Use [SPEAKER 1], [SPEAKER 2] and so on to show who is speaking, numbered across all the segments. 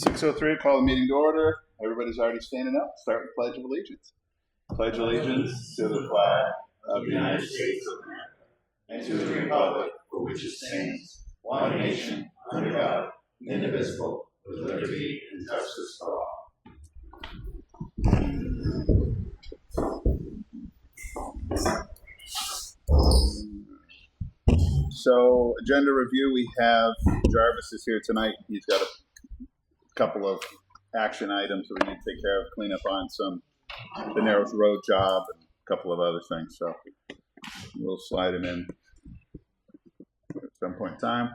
[SPEAKER 1] 6:03, call the meeting to order. Everybody's already standing up. Start with Pledge of Allegiance. Pledge allegiance to the flag of the United States of America and to the republic for which it stands, one nation, under God, indivisible, with liberty and justice for all. So, agenda review, we have Jarvis is here tonight. He's got a couple of action items that we need to take care of, clean up on the Narrows Road job and a couple of other things. So we'll slide him in at some point in time.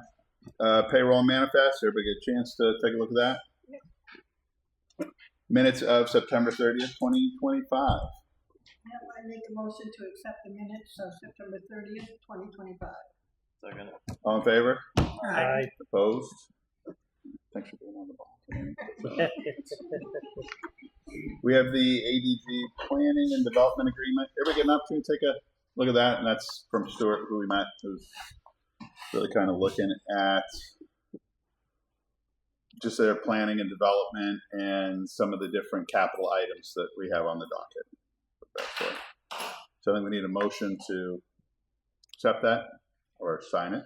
[SPEAKER 1] Payroll manifest, everybody get a chance to take a look at that. Yep. Minutes of September 30th, 2025.
[SPEAKER 2] I make a motion to accept the minutes of September 30th, 2025.
[SPEAKER 3] Second.
[SPEAKER 1] All in favor?
[SPEAKER 2] Aye.
[SPEAKER 1] Opposed? Thanks for being on the ball. We have the ADG Planning and Development Agreement. Everybody get an opportunity to take a look at that? And that's from Stuart, who we met, who's really kind of looking at just their planning and development and some of the different capital items that we have on the docket. So I think we need a motion to accept that or sign it.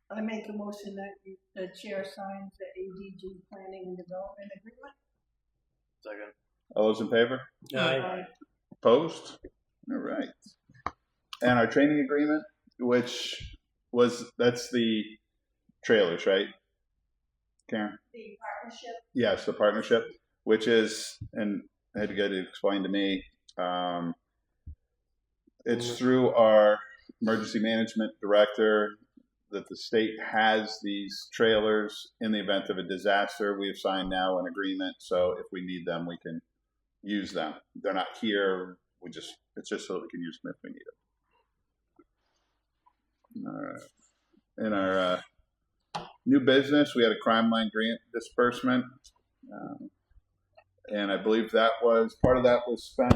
[SPEAKER 2] I make a motion that the chair signs the ADG Planning and Development Agreement.
[SPEAKER 3] Second.
[SPEAKER 1] All those in favor?
[SPEAKER 2] Aye.
[SPEAKER 1] Opposed? All right. And our training agreement, that's the trailers, right, Karen?
[SPEAKER 2] The partnership.
[SPEAKER 1] Yes, the partnership, which is, and I had to get it explained to me, it's through our emergency management director that the state has these trailers in the event of a disaster. We have signed now an agreement, so if we need them, we can use them. They're not here. It's just so that we can use them if we need them. All right. In our new business, we had a crime line grant disbursement, and I believe that was part of that was spent,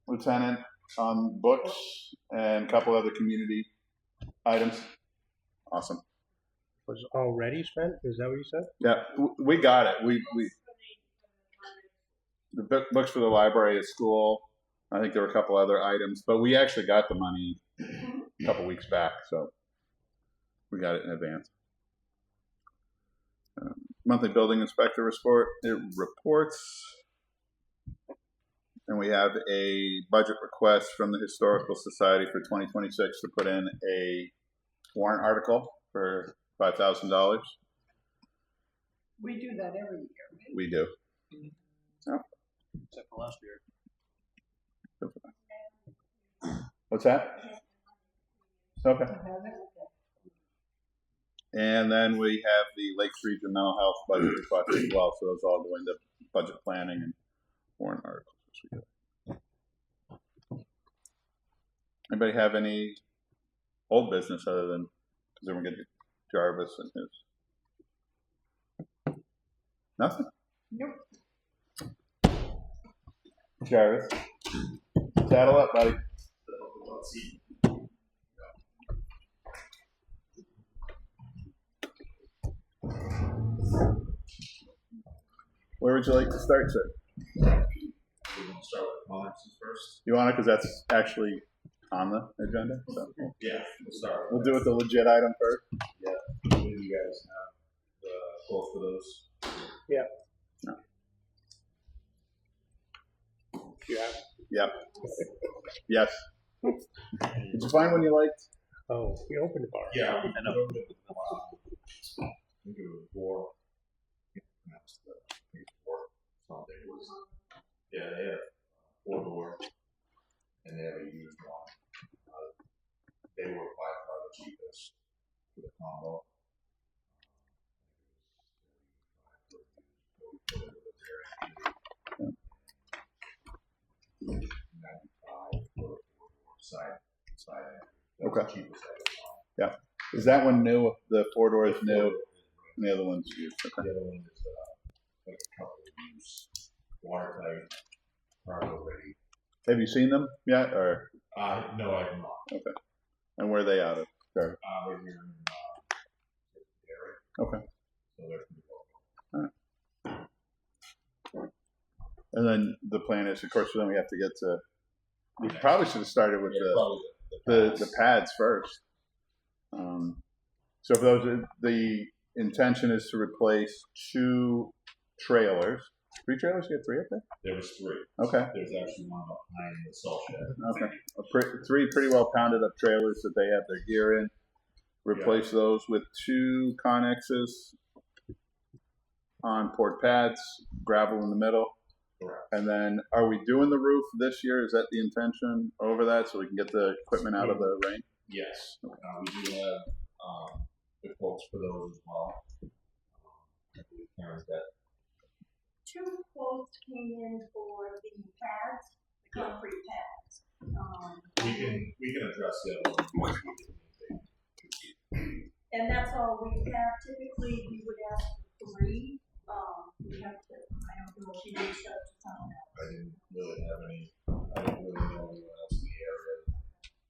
[SPEAKER 1] Lieutenant, on books and a couple other community items. Awesome.
[SPEAKER 4] Was already spent? Is that what you said?
[SPEAKER 1] Yeah, we got it. We the books for the library at school. I think there were a couple other items, but we actually got the money a couple weeks back, so we got it in advance. Monthly building inspector reports, and we have a budget request from the Historical Society for 2026 to put in a warrant article for $5,000.
[SPEAKER 2] We do that every year, right?
[SPEAKER 1] We do. Oh.
[SPEAKER 3] Except for last year.
[SPEAKER 1] What's that? Okay. And then we have the Lakes Region Mental Health budget request as well. So those all go into budget planning and warrant articles. Anybody have any old business other than, because then we're getting Jarvis and his? Nothing?
[SPEAKER 2] Nope.
[SPEAKER 1] Jarvis, saddle up, buddy. Where would you like to start, sir?
[SPEAKER 5] We want to start with comments first.
[SPEAKER 1] You want it because that's actually on the agenda? So
[SPEAKER 5] Yeah, we'll start.
[SPEAKER 1] we'll do it the legit item first.
[SPEAKER 5] Yeah, do you guys have the quote for those?
[SPEAKER 4] Yeah.
[SPEAKER 1] No.
[SPEAKER 4] Yeah.
[SPEAKER 1] Yep. Yes. Did you find one you liked?
[SPEAKER 4] Oh, we opened the bar.
[SPEAKER 5] Yeah,
[SPEAKER 3] I know.
[SPEAKER 5] I think it was 4. That's the 4. Something it was. Yeah, they have 4-door, and they have a used one. They were by far the cheapest for the combo. Side.
[SPEAKER 1] Okay.
[SPEAKER 5] Cheapest
[SPEAKER 1] Yeah. Is that one new? The 4-door is new, and the other one's used.
[SPEAKER 5] The
[SPEAKER 1] Okay.
[SPEAKER 5] other one is like a couple of use, watertight, cargo ready.
[SPEAKER 1] Have you seen them yet, or?
[SPEAKER 5] No, I have not.
[SPEAKER 1] Okay. And where are they out of? Sure.
[SPEAKER 5] We're here in Derry.
[SPEAKER 1] Okay.
[SPEAKER 5] So they're pretty well.
[SPEAKER 1] And then the plan is, of course, then we have to get to. We probably should have started with the pads first. So for those, the intention is to replace 2 trailers. 3 trailers? You got 3 up there?
[SPEAKER 5] There was 3.
[SPEAKER 1] Okay.
[SPEAKER 5] There's actually one behind the salt shed.
[SPEAKER 1] Okay. 3 pretty well pounded up trailers that they have their gear in. Replace those with 2 Connexes on port pads, gravel in the middle.
[SPEAKER 5] Correct.
[SPEAKER 1] And then, are we doing the roof this year? Is that the intention over that, so we can get the equipment out of the rain?
[SPEAKER 5] Yes. We do have the quotes for those as well. I believe Karen's got
[SPEAKER 2] 2 quotes came in for the pads, the concrete pads.
[SPEAKER 5] we can address the other one.
[SPEAKER 2] And that's all we have. Typically, we would ask for 3. We have to, I don't know if she reached out to someone else.
[SPEAKER 5] I didn't really have any, I don't really know anyone else in the area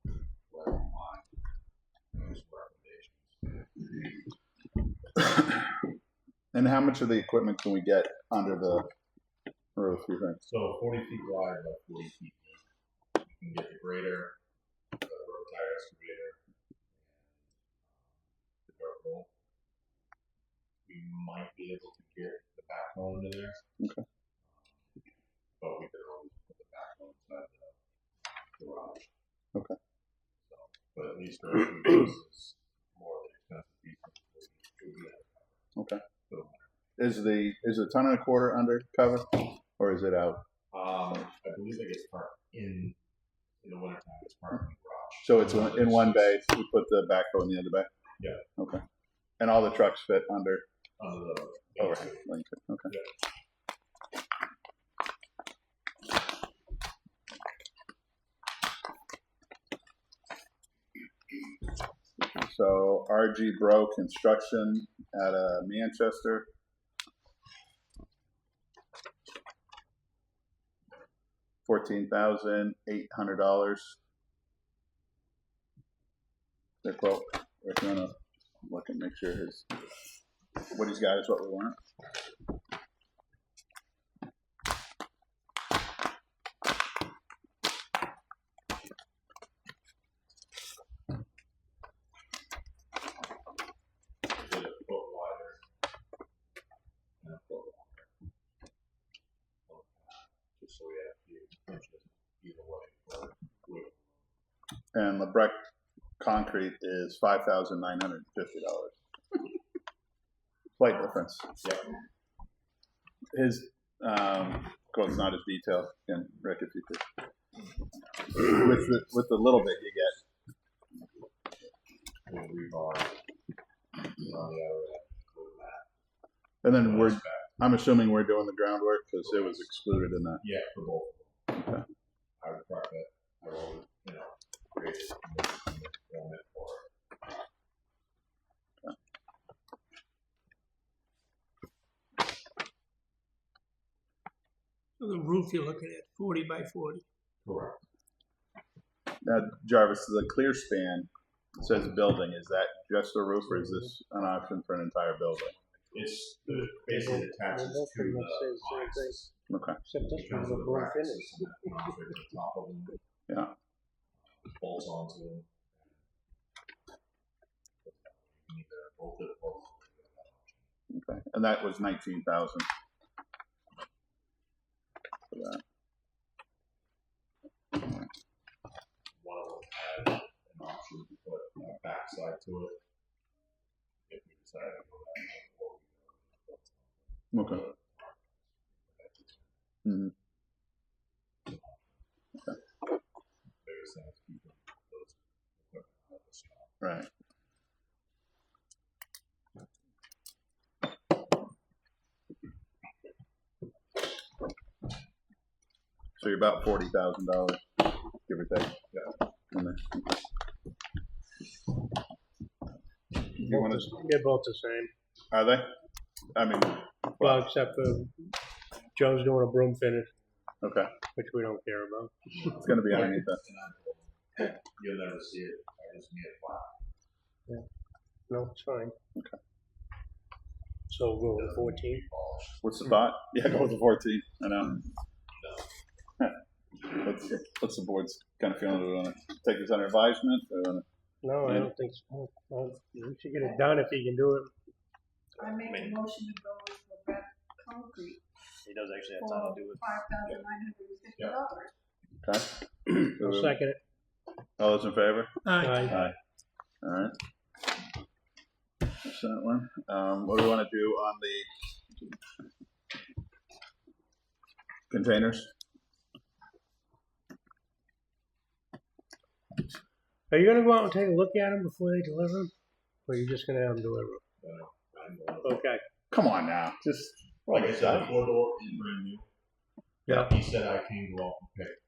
[SPEAKER 5] who had mine. Those recommendations.
[SPEAKER 1] And how much of the equipment can we get under the roof, you think?
[SPEAKER 5] So 40 feet wide by 40 feet deep. You can get the grader, the road tire excavator, and the dirt roll. We might be able to get the backhoe into there.
[SPEAKER 1] Okay.
[SPEAKER 5] But we could always put the backhoe inside the garage.
[SPEAKER 1] Okay.
[SPEAKER 5] So, but at least the rest of the piece is more of the expensive piece.
[SPEAKER 1] Okay. Is the ton and a quarter under cover, or is it out?
[SPEAKER 5] I believe it gets parked in the wintertime. It's parked in the garage.
[SPEAKER 1] So it's in one bay. We put the backhoe in the other bay.
[SPEAKER 5] Yeah.
[SPEAKER 1] Okay. And all the trucks fit under
[SPEAKER 5] The
[SPEAKER 1] overhead. Okay.
[SPEAKER 5] Yeah.
[SPEAKER 1] So RG Bro Construction out of Manchester. $14,800. Their quote. If you wanna look and make sure what he's got is what we want.
[SPEAKER 5] Did a foot wider and a foot longer. Just so we have a few inches either way for width.
[SPEAKER 1] And LeBrec Concrete is $5,950. Slight difference.
[SPEAKER 5] Yep.
[SPEAKER 1] His quote's not as detailed. Again, Rick, if you could. With the little bit you get.
[SPEAKER 5] And rebar on the other end with that.
[SPEAKER 1] And then I'm assuming we're doing the groundwork because it was excluded in that.
[SPEAKER 5] Yeah, for both.
[SPEAKER 1] Okay.
[SPEAKER 5] I would park that. I will, create it for it.
[SPEAKER 6] So the roof you're looking at, 40 by 40.
[SPEAKER 5] Correct.
[SPEAKER 1] Now, Jarvis, the clear span says building. Is that just a roof, or is this an option for an entire building?
[SPEAKER 5] It's basically attaches to the boxes.
[SPEAKER 1] Okay.
[SPEAKER 4] Except this
[SPEAKER 5] Becomes
[SPEAKER 4] one's a
[SPEAKER 5] a
[SPEAKER 4] blue
[SPEAKER 5] rack
[SPEAKER 4] finish.
[SPEAKER 5] system that mounts right to the top of them.
[SPEAKER 1] Yeah.
[SPEAKER 5] Bolts onto them. Either bolt it or
[SPEAKER 1] Okay. And that was 19,000 for that.
[SPEAKER 5] one of them had an option to put a backside to it. If we decide to go that way.
[SPEAKER 1] Okay. Mm-hmm.
[SPEAKER 5] Biggest thing is keeping those equipment out of the shop.
[SPEAKER 1] Right. So you're about $40,000, give or take.
[SPEAKER 5] Yeah.
[SPEAKER 1] In there. You want to?
[SPEAKER 4] They're both the same.
[SPEAKER 1] Are they? I mean,
[SPEAKER 4] Well, except for Joe's doing a broom finish,
[SPEAKER 1] okay.
[SPEAKER 4] which we don't care about.
[SPEAKER 1] It's going to be underneath that.
[SPEAKER 5] And I told them, you'll never see it. I just need it flat.
[SPEAKER 4] No, it's fine.
[SPEAKER 1] Okay.
[SPEAKER 4] So we'll go with 14.
[SPEAKER 1] What's the thought? Yeah, go with the 14. I know. What's the board's kind of feeling? Do we want to take this under advisement? Or wanna-
[SPEAKER 4] No, I don't think so. We should get it done if he can do it.
[SPEAKER 2] I make a motion to go with the red concrete
[SPEAKER 3] He does actually have
[SPEAKER 2] for
[SPEAKER 3] time to do it.
[SPEAKER 2] $5,950.
[SPEAKER 1] Okay.
[SPEAKER 4] I'll
[SPEAKER 1] So,
[SPEAKER 4] second it.
[SPEAKER 1] all those in favor?
[SPEAKER 6] Aye.
[SPEAKER 1] Aye. All right. That's that one. What do we want to do on the containers?
[SPEAKER 4] Are you gonna go out and take a look at them before they deliver them? Or are you just gonna have them deliver them? Okay.
[SPEAKER 1] Come on now, just roll
[SPEAKER 5] Like I
[SPEAKER 1] this
[SPEAKER 5] said, the
[SPEAKER 1] out.
[SPEAKER 5] four-door is brand new.
[SPEAKER 4] Yeah.
[SPEAKER 5] He said I can go out and pick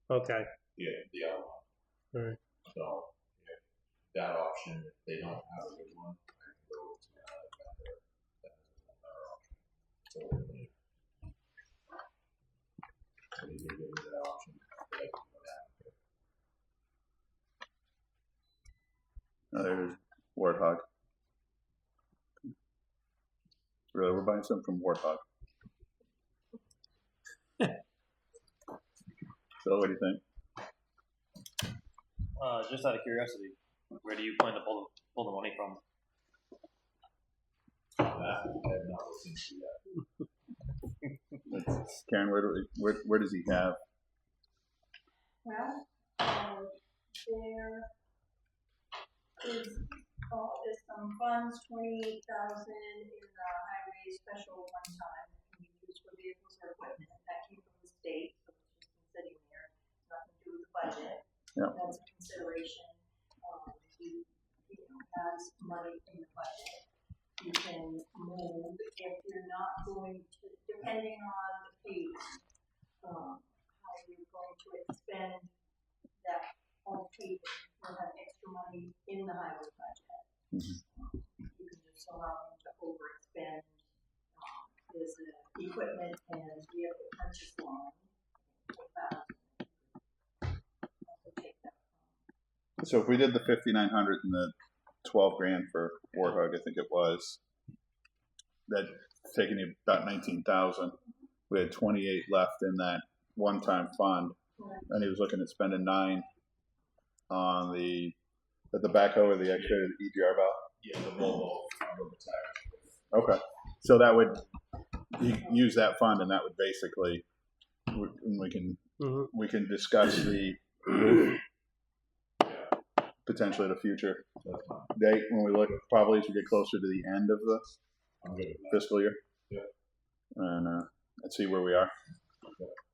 [SPEAKER 4] Okay.
[SPEAKER 5] the other one.
[SPEAKER 4] Alright.
[SPEAKER 5] So, yeah, that option, if they don't have a good one, I can go to another vendor. That's another option. So, they give me that option. They can go down and pick.
[SPEAKER 1] Oh, there's Warthog. Really, we're buying some from Warthog. So, what do you think?
[SPEAKER 3] Just out of curiosity, where do you plan to pull the money from?
[SPEAKER 5] That, I have not listened to yet.
[SPEAKER 1] Karen, where does he have?
[SPEAKER 2] Well, there's some funds, 28,000 in the highway special one time that can be used for vehicles or equipment. That came from the state, so it's just been sitting there. It's nothing to do with the budget.
[SPEAKER 1] Yeah.
[SPEAKER 2] That's a consideration. He, has money in the budget. You can move if you're not going to, depending on the pace, how you're going to expend that on paper, you'll have extra money in the highway budget. You can just allow them to overexpend. There's an equipment and vehicle purchase line.
[SPEAKER 1] So if we did the 5,900 and the 12 grand for Warthog, I think it was, that taking you about 19,000. We had 28 left in that one-time fund, and he was looking at spending 9 on the backhoe or the excavator, the EGR valve.
[SPEAKER 5] Yeah, the Volvo, tire.
[SPEAKER 1] Okay, so that would use that fund, and that would basically we can discuss the potentially the future date when we look probably as we get closer to the end of the
[SPEAKER 5] I'm good with that.
[SPEAKER 1] fiscal year.
[SPEAKER 5] Yeah.
[SPEAKER 1] And let's see where we are.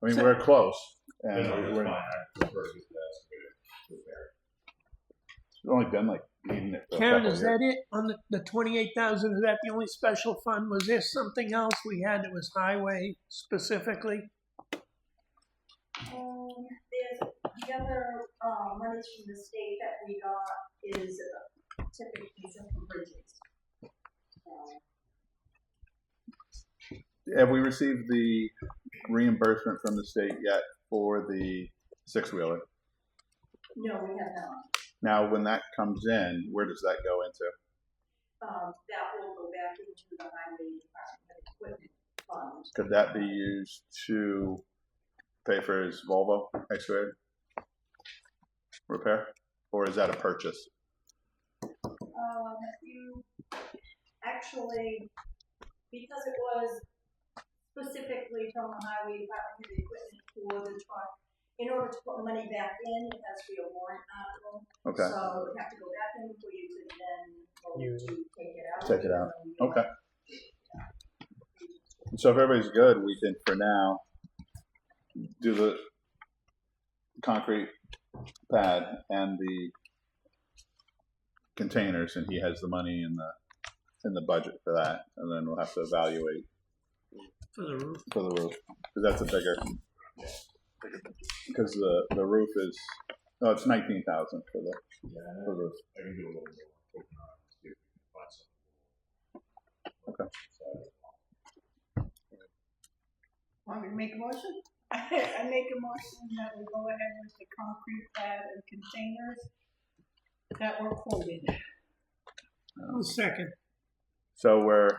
[SPEAKER 1] I mean,
[SPEAKER 6] So-
[SPEAKER 1] we're close, and
[SPEAKER 5] No, that's
[SPEAKER 1] we're
[SPEAKER 5] fine. I prefer to get that prepared.
[SPEAKER 1] it's only been like needing it. For a
[SPEAKER 6] Karen,
[SPEAKER 1] couple
[SPEAKER 6] is
[SPEAKER 1] of years.
[SPEAKER 6] that it on the 28,000? Is that the only special fund? Was there something else we had that was highway specifically?
[SPEAKER 2] There's the other monies from the state that we got is typically some for bridges.
[SPEAKER 1] Have we received the reimbursement from the state yet for the 6-wheeler?
[SPEAKER 2] No, we have not.
[SPEAKER 1] Now, when that comes in, where does that go into?
[SPEAKER 2] That will go back into the highway department equipment fund.
[SPEAKER 1] Could that be used to pay for his Volvo excavator repair, or is that a purchase?
[SPEAKER 2] You actually, because it was specifically from the highway department equipment for the truck, in order to put money back in, it has to be a warrant article.
[SPEAKER 1] Okay.
[SPEAKER 2] So it have to go back in for you to then vote to take it out.
[SPEAKER 1] Take it out. Okay. So if everybody's good, we can, for now, do the concrete pad and the containers, and he has the money in the budget for that, and then we'll have to evaluate
[SPEAKER 6] For the roof.
[SPEAKER 1] for the roof, because that's a bigger. Because the roof is, oh, it's 19,000 for the
[SPEAKER 5] Yeah,
[SPEAKER 1] for the roof.
[SPEAKER 5] I can do a little more. Open up, see if we can find something.
[SPEAKER 1] Okay.
[SPEAKER 7] Want me to make a motion? I make a motion that we go ahead with the concrete pad and containers that were quoted.
[SPEAKER 6] I'll second.
[SPEAKER 1] So we're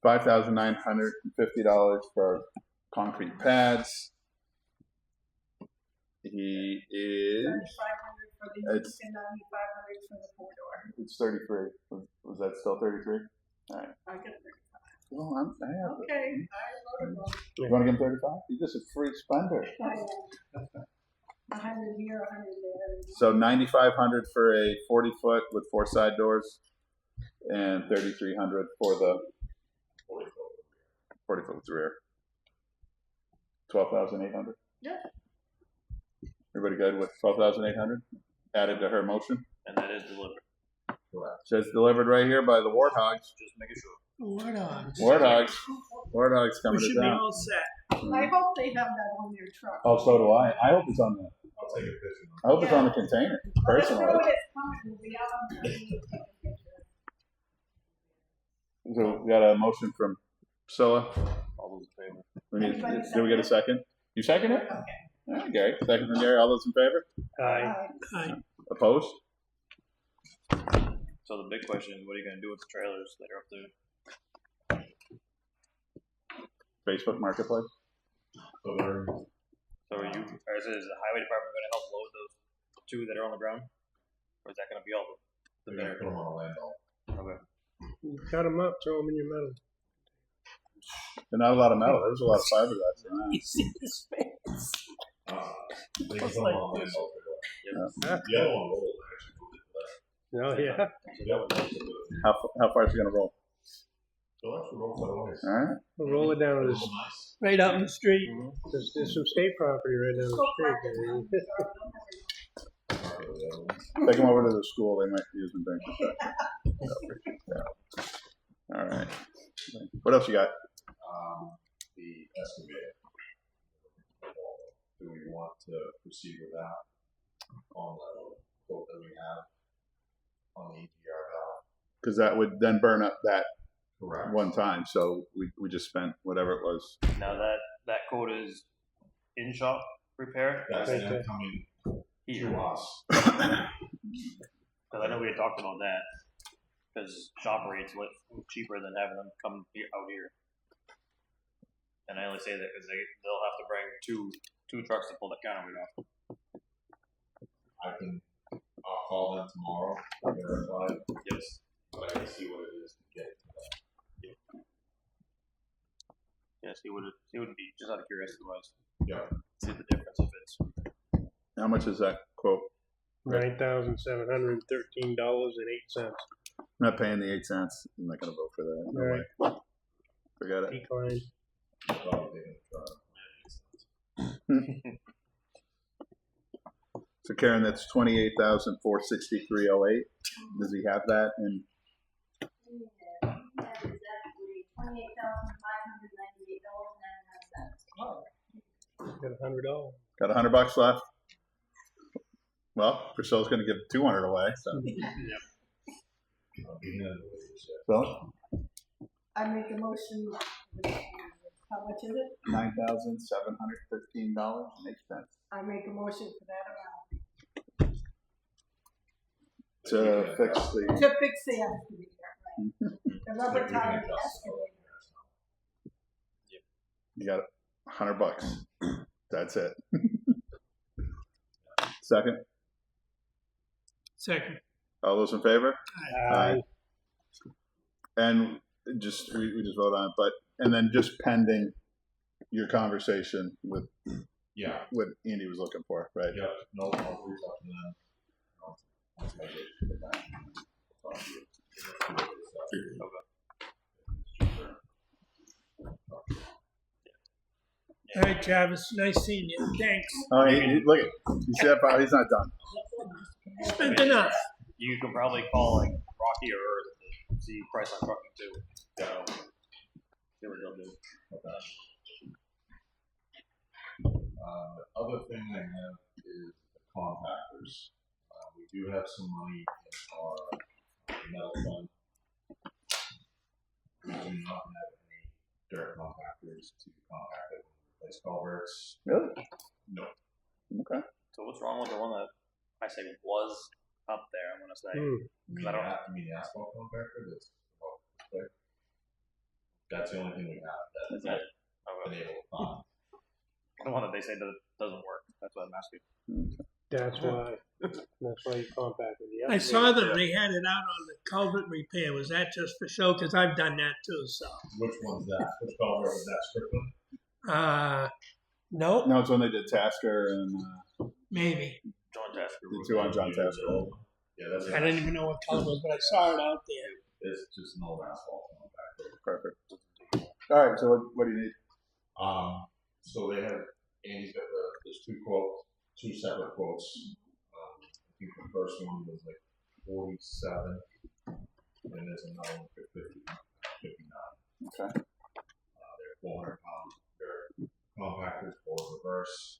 [SPEAKER 1] $5,950 for concrete pads, He is.
[SPEAKER 7] 9,500 for the Ute
[SPEAKER 1] It's-
[SPEAKER 7] and 9,500 for the four-door.
[SPEAKER 1] It's 33. Was that still 33? All right.
[SPEAKER 7] I get it.
[SPEAKER 1] Well, I have it.
[SPEAKER 7] Okay, I wrote it wrong.
[SPEAKER 1] You want to give him 35? He's just a free spender.
[SPEAKER 7] 100 here, 100 there.
[SPEAKER 1] So 9,500 for a 40-foot with 4 side doors, and 3,300 for the 40-foot with rear. 12,800.
[SPEAKER 7] Yeah.
[SPEAKER 1] Everybody good with 12,800? Added to her motion.
[SPEAKER 3] And that is delivered.
[SPEAKER 1] Says delivered right here by the Warthogs.
[SPEAKER 3] Just making sure.
[SPEAKER 6] War dogs.
[SPEAKER 1] Warthogs. Warthogs
[SPEAKER 6] We
[SPEAKER 1] coming
[SPEAKER 6] should
[SPEAKER 1] to
[SPEAKER 6] be
[SPEAKER 1] town.
[SPEAKER 6] all set.
[SPEAKER 7] I hope they have that on their truck.
[SPEAKER 1] Oh, so do I. I hope it's on the.
[SPEAKER 5] I'll take a picture.
[SPEAKER 1] I hope it's on the container.
[SPEAKER 7] Let's
[SPEAKER 1] Personally.
[SPEAKER 7] know it's coming, we'll be out on the take a picture.
[SPEAKER 1] So we got a motion from Priscilla.
[SPEAKER 3] All those in favor?
[SPEAKER 1] We need.
[SPEAKER 7] Anybody
[SPEAKER 1] Did we get a second? You second it?
[SPEAKER 7] Okay.
[SPEAKER 1] All right, Gary. Second from Gary. All those in favor?
[SPEAKER 4] Aye.
[SPEAKER 6] Aye.
[SPEAKER 1] Opposed?
[SPEAKER 3] So the big question is, what are you gonna do with the trailers that are up there?
[SPEAKER 1] Facebook Marketplace.
[SPEAKER 5] So they're,
[SPEAKER 3] So are you, or is the highway department gonna help load those 2 that are on the ground? Or is that gonna be all the
[SPEAKER 5] they're gonna put them on a land belt.
[SPEAKER 3] Okay.
[SPEAKER 4] Cut them up, throw them in your metal.
[SPEAKER 1] There's not a lot of metal. There's a lot of fiberglass around.
[SPEAKER 6] You see his face.
[SPEAKER 5] They can put them on a land belt.
[SPEAKER 1] Yeah.
[SPEAKER 5] The other one rolled, I actually moved it to that.
[SPEAKER 4] Oh, yeah.
[SPEAKER 5] So the other one rolled it.
[SPEAKER 1] How far is it gonna roll?
[SPEAKER 5] So actually rolled quite a ways.
[SPEAKER 1] All right.
[SPEAKER 4] We'll roll it down to
[SPEAKER 5] It
[SPEAKER 4] this.
[SPEAKER 5] was nice.
[SPEAKER 6] Right out in the street.
[SPEAKER 4] There's some state property right down the street.
[SPEAKER 5] Part of the other one.
[SPEAKER 1] Take them over to the school. They might use them things. Yeah. All right. What else you got?
[SPEAKER 5] The excavator. Do we want to proceed with that on the quote that we have on the EGR valve?
[SPEAKER 1] Because that would then burn up that
[SPEAKER 5] Correct.
[SPEAKER 1] one time. So we just spent whatever it was.
[SPEAKER 3] Now that quote is in shop repair?
[SPEAKER 5] That's
[SPEAKER 4] Right
[SPEAKER 5] them
[SPEAKER 4] there.
[SPEAKER 5] coming
[SPEAKER 3] Here.
[SPEAKER 5] to us.
[SPEAKER 3] Cause I know we had talked about that. Cause shop rates was cheaper than having them come here, out here. And I only say that cause they'll have to bring two trucks to pull the counterweight off.
[SPEAKER 5] I'll call them tomorrow, verify,
[SPEAKER 3] Yes.
[SPEAKER 5] but I can see what it is to get to that.
[SPEAKER 3] Yes, it would be, just out of curiosity wise.
[SPEAKER 5] Yeah.
[SPEAKER 3] See the difference if it's.
[SPEAKER 1] How much is that quote?
[SPEAKER 4] $9,713.08.
[SPEAKER 1] I'm not paying the 8 cents. I'm not gonna vote for that. No
[SPEAKER 4] Right.
[SPEAKER 1] way. Forget it.
[SPEAKER 4] Decline.
[SPEAKER 5] Probably gonna try.
[SPEAKER 1] So Karen, that's 28,463.08. Does he have that? And
[SPEAKER 2] Yeah, that is actually $28,598.99.
[SPEAKER 4] Got $100.
[SPEAKER 1] got $100 left. Well, Priscilla's gonna give 200 away. So, so
[SPEAKER 7] I make a motion, how much is it?
[SPEAKER 1] $9,713.08
[SPEAKER 7] I make a motion for that amount.
[SPEAKER 1] to fix the.
[SPEAKER 7] To fix the excavator, right? The rubber tire excavator.
[SPEAKER 1] You got $100. That's it. Second.
[SPEAKER 6] Second.
[SPEAKER 1] All those in favor?
[SPEAKER 4] Aye.
[SPEAKER 1] And just we just vote on it, but and then just pending your conversation with
[SPEAKER 5] Yeah,
[SPEAKER 1] what Andy was looking for, right?
[SPEAKER 5] yeah, no, I'll reach out to them. Once I get to the back.
[SPEAKER 6] All right, Travis. Nice seeing you. Thanks.
[SPEAKER 1] Oh, look at you see that part? He's not done.
[SPEAKER 6] Spent enough.
[SPEAKER 3] You could probably call like Rocky or Earth to see price on trucking too. So, see what they'll do.
[SPEAKER 5] The other thing I have is the compactors. We do have some money in our metal fund. We do not have any dirt compactors to compact it, replace culverts.
[SPEAKER 1] Really?
[SPEAKER 5] No.
[SPEAKER 1] Okay.
[SPEAKER 3] So what's wrong with the one that I say was up there? I'm gonna say.
[SPEAKER 4] Hmm.
[SPEAKER 5] You mean the asphalt compactor that's about this big? That's the only thing we have that
[SPEAKER 3] That's it.
[SPEAKER 5] I've been able to find.
[SPEAKER 3] The one that they say that doesn't work. That's what I'm asking.
[SPEAKER 4] That's why. That's why you compacted the
[SPEAKER 6] I
[SPEAKER 4] other.
[SPEAKER 6] saw them, they had it out on the culvert repair, was that just for show? Cause I've done that too, so.
[SPEAKER 5] Which one's that? Which culvert is that, Strickland?
[SPEAKER 6] Nope,
[SPEAKER 1] No, it's when they did Tasker and
[SPEAKER 6] maybe.
[SPEAKER 3] John Tasker.
[SPEAKER 1] the two on John Tasker.
[SPEAKER 5] Yeah, that's
[SPEAKER 6] I didn't even know what color it was, but I saw it out there.
[SPEAKER 5] It's just an old asphalt compactor.
[SPEAKER 1] Perfect. All right, so what do you need?
[SPEAKER 5] So they have, Andy's got there's two separate quotes. I think the first one was like 47, and there's another one for 59.
[SPEAKER 1] Okay.
[SPEAKER 5] They're 400 pounds. They're compactors for reverse.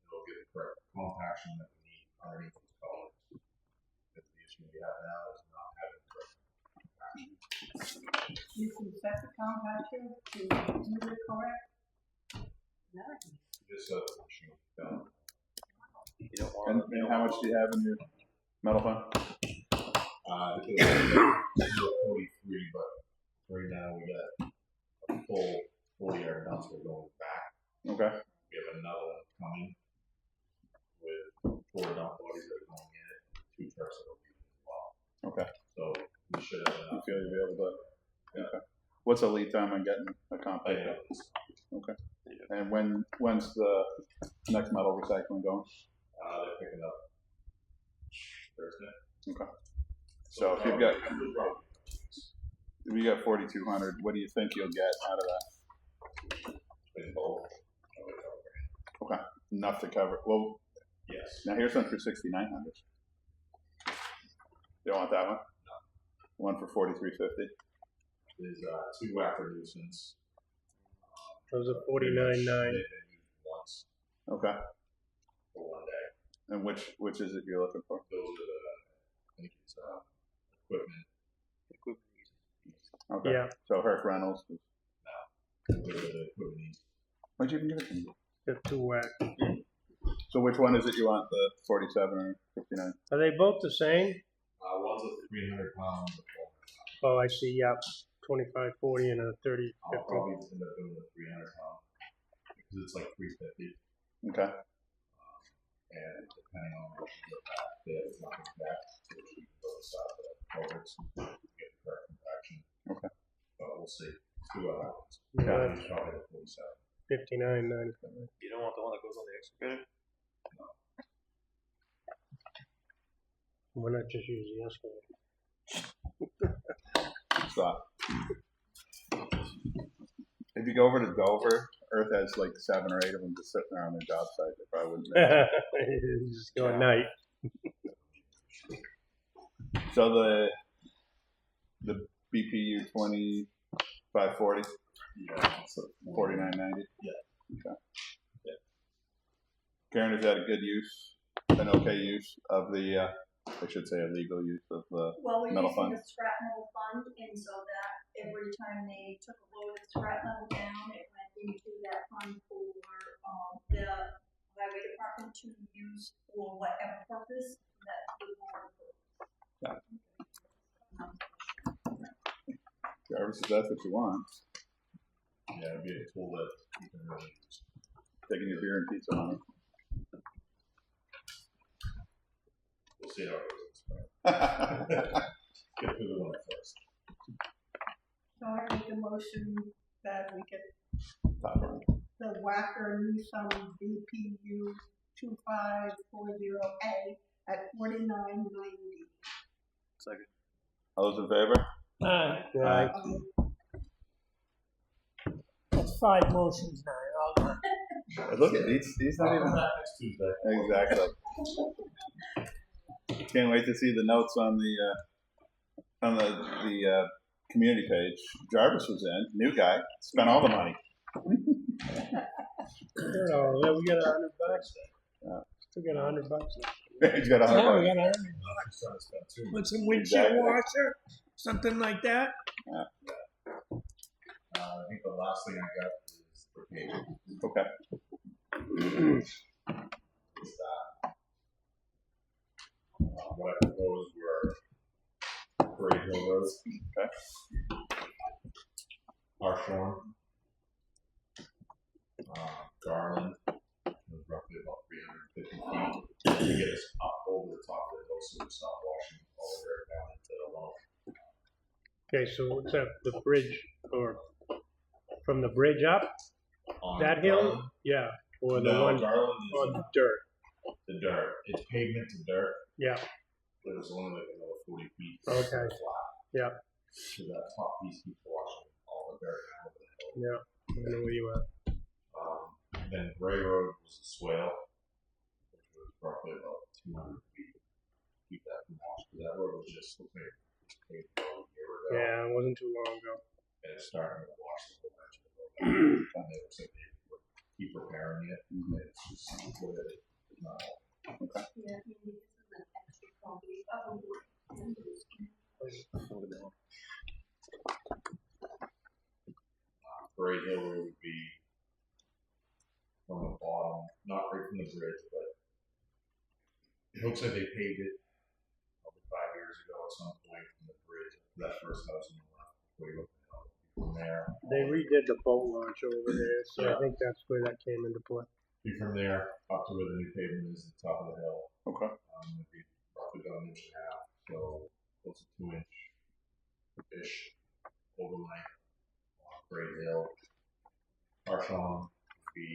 [SPEAKER 5] It'll get the correct compaction that we need underneath these colors. Because the issue we have now is not having correct compaction.
[SPEAKER 7] You can set the compactor to do the correct.
[SPEAKER 5] Just so the machine done.
[SPEAKER 3] You don't want
[SPEAKER 1] And how much do you have in your metal fund?
[SPEAKER 5] It's 43, but right now we got a full 40-yard dumpster going back.
[SPEAKER 1] Okay.
[SPEAKER 5] We have another one coming with 4 dump bodies that are going in it, 2 trucks that will be as well.
[SPEAKER 1] Okay.
[SPEAKER 5] So we should have
[SPEAKER 1] You
[SPEAKER 5] enough.
[SPEAKER 1] feel you'll be able to? Okay. What's the lead time on getting a compactor? Okay. And when's the next metal recycling going?
[SPEAKER 5] They're picking up Thursday.
[SPEAKER 1] Okay. So if you've got 4,200, what do you think you'll get out of that?
[SPEAKER 5] Between both.
[SPEAKER 1] Okay. Enough to cover. Well,
[SPEAKER 5] Yes.
[SPEAKER 1] now here's one for 6,900. You don't want that one?
[SPEAKER 5] No.
[SPEAKER 1] One for 4,350.
[SPEAKER 5] There's 2 whacker nuisance.
[SPEAKER 4] Those are
[SPEAKER 5] They've
[SPEAKER 4] 49.9.
[SPEAKER 5] been used once
[SPEAKER 1] Okay.
[SPEAKER 5] for 1 day.
[SPEAKER 1] And which is it you're looking for?
[SPEAKER 5] Those are I think it's equipment.
[SPEAKER 1] Okay.
[SPEAKER 4] Yeah.
[SPEAKER 1] So Herc Reynolds.
[SPEAKER 5] Those are the equipment.
[SPEAKER 1] Why'd you even give it to me?
[SPEAKER 4] They're two whack.
[SPEAKER 1] So which one is it you want? The 47 or 59?
[SPEAKER 4] Are they both the same?
[SPEAKER 5] One's a 300 pounds.
[SPEAKER 4] Oh, I see. Yep. 25, 40, and a 30,
[SPEAKER 5] I'll
[SPEAKER 4] 50.
[SPEAKER 5] probably end up doing the 300 pound because it's like 350,
[SPEAKER 1] Okay.
[SPEAKER 5] and depending on what you look at, it's not going back to the other side of the culverts to get the correct compaction.
[SPEAKER 1] Okay.
[SPEAKER 5] But we'll see. See what happens.
[SPEAKER 4] Yeah.
[SPEAKER 5] It's probably the 47.
[SPEAKER 4] 59.95.
[SPEAKER 3] You don't want the one that goes on the excavator?
[SPEAKER 4] Why not just use the excavator?
[SPEAKER 1] Stop. If you go over to Dover, Earth has like 7 or 8 of them just sitting there on their job site. They probably wouldn't make it.
[SPEAKER 4] Just go at night.
[SPEAKER 1] So the BPU 2540, so 4990.
[SPEAKER 5] Yeah.
[SPEAKER 1] Okay. Yeah. Karen, is that a good use, an okay use of the? I should say a legal use of the.
[SPEAKER 2] Well, we're
[SPEAKER 1] Metal
[SPEAKER 2] using
[SPEAKER 1] fund.
[SPEAKER 2] the scrap metal fund, and so that every time they took a load of scrap metal down, it went into that fund for, the highway department to use for whatever purpose that the board approved.
[SPEAKER 1] Jarvis, if that's what you want,
[SPEAKER 5] Yeah, it'd be a tool that you can really use.
[SPEAKER 1] taking your beer and pizza on
[SPEAKER 5] We'll see how it goes.
[SPEAKER 1] it.
[SPEAKER 5] Get through the one first.
[SPEAKER 7] So I make a motion that we get
[SPEAKER 1] Top one.
[SPEAKER 7] the Wacker Nissan BPU 2540A at $49.90.
[SPEAKER 3] Second.
[SPEAKER 1] All those in favor?
[SPEAKER 4] Right.
[SPEAKER 6] That's 5 motions now, all done.
[SPEAKER 1] Look at he's not even
[SPEAKER 5] Next Tuesday.
[SPEAKER 1] exactly. Can't wait to see the notes on the community page. Jarvis was in, new guy, spent all the money.
[SPEAKER 4] Oh, yeah, we got $100. We got $100.
[SPEAKER 1] He's got a
[SPEAKER 6] Yeah,
[SPEAKER 1] hard
[SPEAKER 6] we
[SPEAKER 1] one.
[SPEAKER 6] got 100.
[SPEAKER 5] Trying to spend 2
[SPEAKER 6] With some windshield
[SPEAKER 1] Exactly.
[SPEAKER 6] washer, something like that.
[SPEAKER 5] I think the last thing I got is for paving.
[SPEAKER 1] Okay.
[SPEAKER 5] Is that what I proposed were Parade Hill Roads.
[SPEAKER 1] Okay.
[SPEAKER 5] Harshorn, Garland, to get us up over the top of the hill so we stop washing all the dirt down into the low.
[SPEAKER 4] Okay, so what's that, the bridge, or from the bridge up,
[SPEAKER 5] On
[SPEAKER 4] that hill?
[SPEAKER 5] Garland?
[SPEAKER 4] Yeah, or the
[SPEAKER 5] No,
[SPEAKER 4] one
[SPEAKER 5] Garland
[SPEAKER 4] on
[SPEAKER 5] is
[SPEAKER 4] the dirt,
[SPEAKER 5] the dirt. It's pavement to dirt.
[SPEAKER 4] yeah,
[SPEAKER 5] But it's only like another 40 feet.
[SPEAKER 4] Okay.
[SPEAKER 5] Flat.
[SPEAKER 4] Yeah.
[SPEAKER 5] So that top piece keeps washing all the dirt down over the hill.
[SPEAKER 4] yeah, I know where you are.
[SPEAKER 5] Then Gray Road was a swale, which was roughly about 200 feet. Keep that from washing. That road was just paved a year ago.
[SPEAKER 4] Yeah, it wasn't too long ago.
[SPEAKER 5] And it's starting to wash a whole bunch of it. And they were saying they would keep repairing it. And it's just what it is. It's not all.
[SPEAKER 2] Yeah, maybe this is an extra copy of
[SPEAKER 5] Gray Hill Road would be from the bottom, not right from the bridge, but it looks like they paved it probably 5 years ago at some point from the bridge to that first house on the left. Before you look from there.
[SPEAKER 4] They redid the boat launch over there, so
[SPEAKER 5] Yeah.
[SPEAKER 4] I think that's where that came into play.
[SPEAKER 5] Be from there up to where the new pavement is at the top of the hill.
[SPEAKER 1] Okay.
[SPEAKER 5] It'd be roughly about an inch and a half, so close to 2 inch ish overlay on Gray Hill. Arshon would be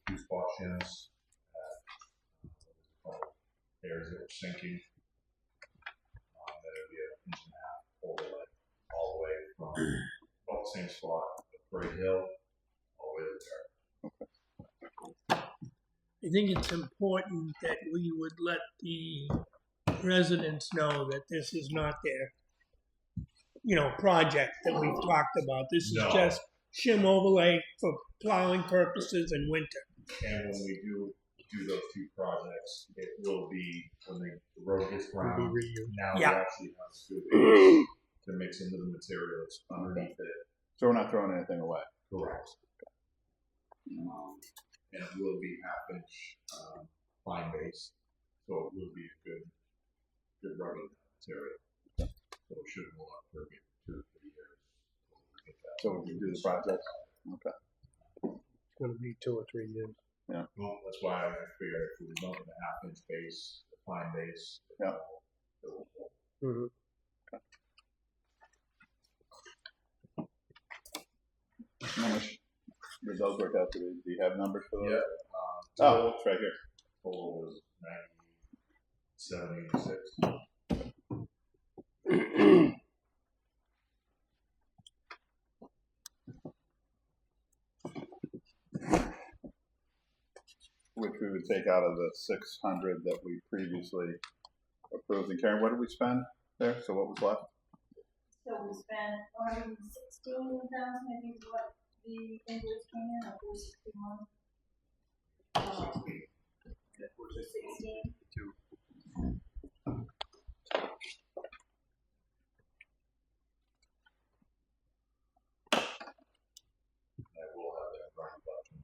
[SPEAKER 5] 2 spot shins areas that were sinking. That would be an inch and a half overlay all the way from about the same spot at Gray Hill all the way to there.
[SPEAKER 6] I think it's important that we would let the residents know that this is not their, project that we've talked about. This is
[SPEAKER 5] No.
[SPEAKER 6] just shim overlay for plowing purposes in winter.
[SPEAKER 5] And when we do those 2 projects, it will be when the road gets
[SPEAKER 4] It'll
[SPEAKER 5] ground.
[SPEAKER 4] be reused.
[SPEAKER 5] Now
[SPEAKER 6] Yeah.
[SPEAKER 5] we actually have a good base to mix into the materials underneath it.
[SPEAKER 1] So we're not throwing anything away.
[SPEAKER 5] Correct. And it will be half-inch fine base, so it will be a good rugged material. So it should hold up for a good 2 or 3 years.
[SPEAKER 1] So we can do the project. Okay.
[SPEAKER 4] It's gonna be 2 or 3 years.
[SPEAKER 5] Well, that's why I figured if we went with a half-inch base, a fine base,
[SPEAKER 1] Yeah.
[SPEAKER 5] it will hold.
[SPEAKER 4] Mm-hmm.
[SPEAKER 1] How much did those work out to be? Do you have numbers for those?
[SPEAKER 5] Yeah.
[SPEAKER 1] Oh, it's right here.
[SPEAKER 5] Total was 9786.
[SPEAKER 1] Which we would take out of the 600 that we previously approved. And Karen, what did we spend there? So what was left?
[SPEAKER 2] So we spent 116,000, I think is what the invoice came in, or 461. 416.
[SPEAKER 5] I will have that right button.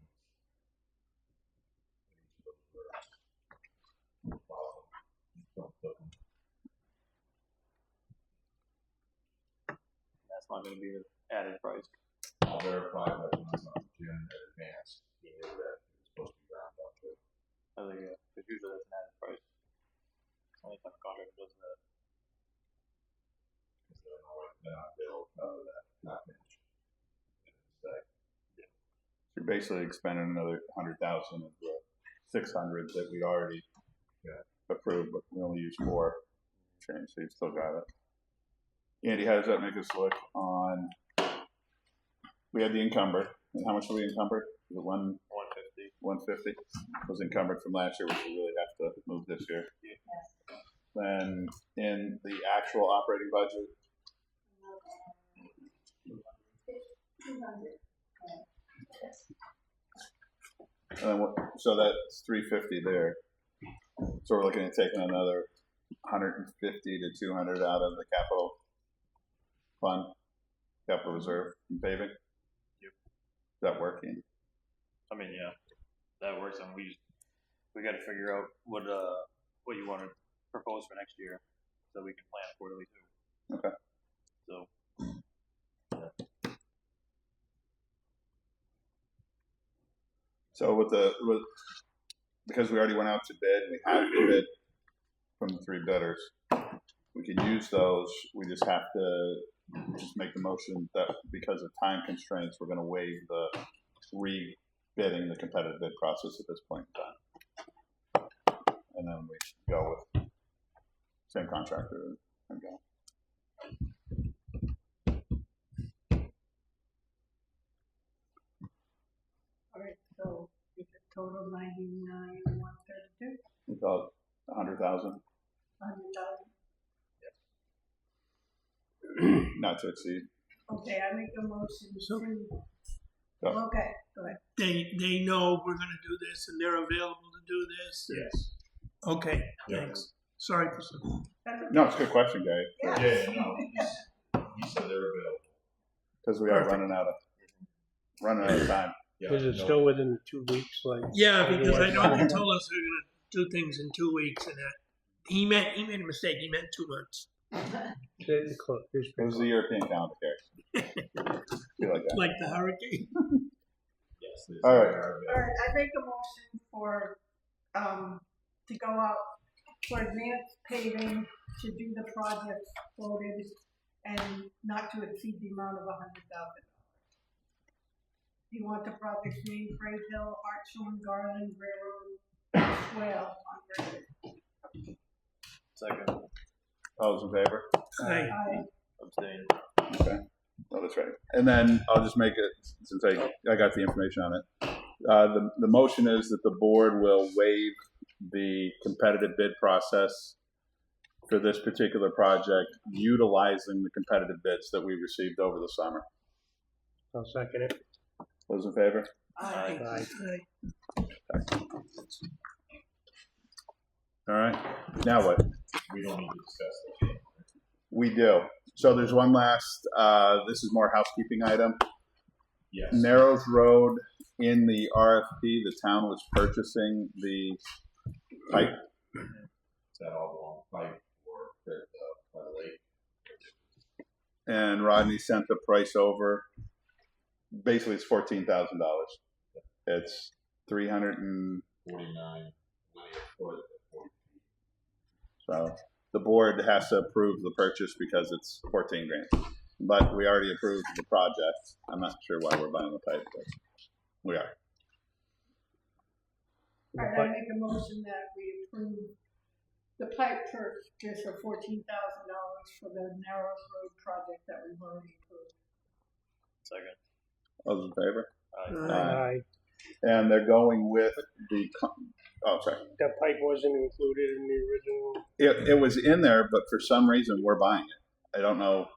[SPEAKER 3] That's not going to be the added price.
[SPEAKER 5] I'll verify that when I talk to Jim in advance. He knew that it was supposed to be round up to.
[SPEAKER 3] I think, because usually that's an added price. Only time a contractor does that.
[SPEAKER 5] Because they're not billed out of that half inch.
[SPEAKER 1] You're basically expending another 100,000 of the 600 that we already approved, but we only used 4 change, so you still got it. Andy, how does that make us look on? We had the encumbered, and how much were we encumbered? Was it
[SPEAKER 3] 150.
[SPEAKER 1] 150 was encumbered from last year, which we really have to move this year.
[SPEAKER 2] Yes.
[SPEAKER 1] Then in the actual operating budget,
[SPEAKER 2] 200.
[SPEAKER 1] and then so that's 350 there. So we're looking at taking another 150 to 200 out of the capital fund, capital reserve, and paving.
[SPEAKER 3] Yep.
[SPEAKER 1] Is that working?
[SPEAKER 3] I mean, yeah, that works. And we got to figure out what you want to propose for next year, so we can plan accordingly too.
[SPEAKER 1] Okay.
[SPEAKER 3] So.
[SPEAKER 1] So with because we already went out to bid, we have the bid from the 3 bidders. We can use those. We just have to just make the motion that because of time constraints, we're going to waive the re-bidding the competitive bid process at this point in time. And then we go with same contractor and go.
[SPEAKER 7] All right, so is it total 99,132?
[SPEAKER 1] We call it 100,000,
[SPEAKER 7] 100,000?
[SPEAKER 1] not to exceed.
[SPEAKER 7] Okay, I make a motion
[SPEAKER 6] So-
[SPEAKER 7] to,
[SPEAKER 1] Go.
[SPEAKER 7] okay, go ahead.
[SPEAKER 6] They know we're gonna do this and they're available to do this?
[SPEAKER 5] Yes.
[SPEAKER 6] Okay,
[SPEAKER 5] Yeah.
[SPEAKER 6] thanks. Sorry for some.
[SPEAKER 7] That's okay.
[SPEAKER 1] No, it's a good question, Gary,
[SPEAKER 7] Yeah.
[SPEAKER 5] Yeah, no, he said they're available.
[SPEAKER 1] because we are
[SPEAKER 6] Perfect.
[SPEAKER 1] running out of time.
[SPEAKER 5] Yeah,
[SPEAKER 4] Is it
[SPEAKER 5] no-
[SPEAKER 4] still within 2 weeks? Like,
[SPEAKER 6] Yeah, because I know
[SPEAKER 4] otherwise-
[SPEAKER 6] they told us they're gonna do things in 2 weeks and that. He made a mistake, he meant 2 months.
[SPEAKER 4] It's close. It's
[SPEAKER 1] It was the European calendar, Gary. Feel like that.
[SPEAKER 6] Like the hurricane.
[SPEAKER 5] Yes, they
[SPEAKER 1] All
[SPEAKER 5] said
[SPEAKER 1] right.
[SPEAKER 5] they are
[SPEAKER 7] All
[SPEAKER 5] available.
[SPEAKER 7] right, I make a motion for, to go out for advanced paving to do the project quoted and not to exceed the amount of $100,000. You want the projects named Freight Hill, Hartshorn, Garland, Railroad, Swale on Great.
[SPEAKER 3] Second,
[SPEAKER 1] All those in favor?
[SPEAKER 6] Aye.
[SPEAKER 3] abstain.
[SPEAKER 1] Okay. Oh, that's right. And then I'll just make it, since I got the information on it. The motion is that the board will waive the competitive bid process for this particular project, utilizing the competitive bids that we received over the summer.
[SPEAKER 4] I'll second it.
[SPEAKER 1] Those in favor?
[SPEAKER 6] Aye.
[SPEAKER 4] Aye.
[SPEAKER 1] All right. Now what?
[SPEAKER 5] We don't need to discuss that.
[SPEAKER 1] We do. So there's one last, this is more housekeeping item.
[SPEAKER 5] Yes.
[SPEAKER 1] Narrows Road, in the RFP, the town was purchasing the pipe.
[SPEAKER 5] Is that all along pipe or by the lake?
[SPEAKER 1] And Rodney sent the price over. Basically, it's $14,000. It's
[SPEAKER 5] 49 foot.
[SPEAKER 1] So the board has to approve the purchase because it's 14 grand. But we already approved the project. I'm not sure why we're buying the pipe, but we are.
[SPEAKER 7] All right, I make a motion that we approve the pipe purchase for $14,000 for the Narrows Road project that we've already approved.
[SPEAKER 3] Second.
[SPEAKER 1] All those in favor?
[SPEAKER 3] Aye.
[SPEAKER 4] Aye.
[SPEAKER 1] And they're going with the. Oh, sorry.
[SPEAKER 4] That pipe wasn't included in the original.
[SPEAKER 1] It was in there, but for some reason we're buying it. I don't know.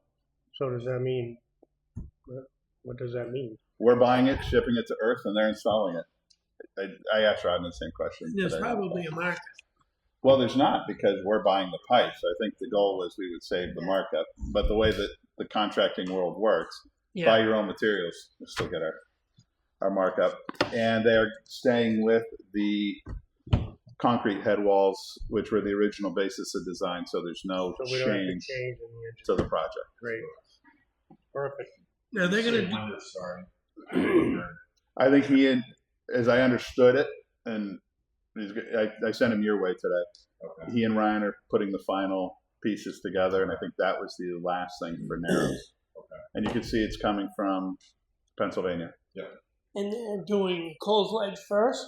[SPEAKER 4] So does that mean? What does that mean?
[SPEAKER 1] We're buying it, shipping it to Earth, and they're installing it. I asked Rodney the same question.
[SPEAKER 6] There's
[SPEAKER 1] today.
[SPEAKER 6] probably a market.
[SPEAKER 1] Well, there's not, because we're buying the pipes. I think the goal was we would save the markup. But the way that the contracting world works, buy
[SPEAKER 6] Yeah,
[SPEAKER 1] your own materials, we'll still get our markup. And they are staying with the concrete head walls, which were the original basis of design, so there's no
[SPEAKER 4] So we don't have to
[SPEAKER 1] change
[SPEAKER 4] change in the engine.
[SPEAKER 1] to the project.
[SPEAKER 4] Great. Perfect.
[SPEAKER 6] now they're gonna
[SPEAKER 5] Say
[SPEAKER 6] do,
[SPEAKER 5] when they're starting.
[SPEAKER 1] I think he, as I understood it, and I sent him your way today.
[SPEAKER 5] Okay.
[SPEAKER 1] He and Ryan are putting the final pieces together, and I think that was the last thing for Narrows.
[SPEAKER 5] Okay.
[SPEAKER 1] And you can see it's coming from Pennsylvania.
[SPEAKER 6] and they're doing Coles Ledge first?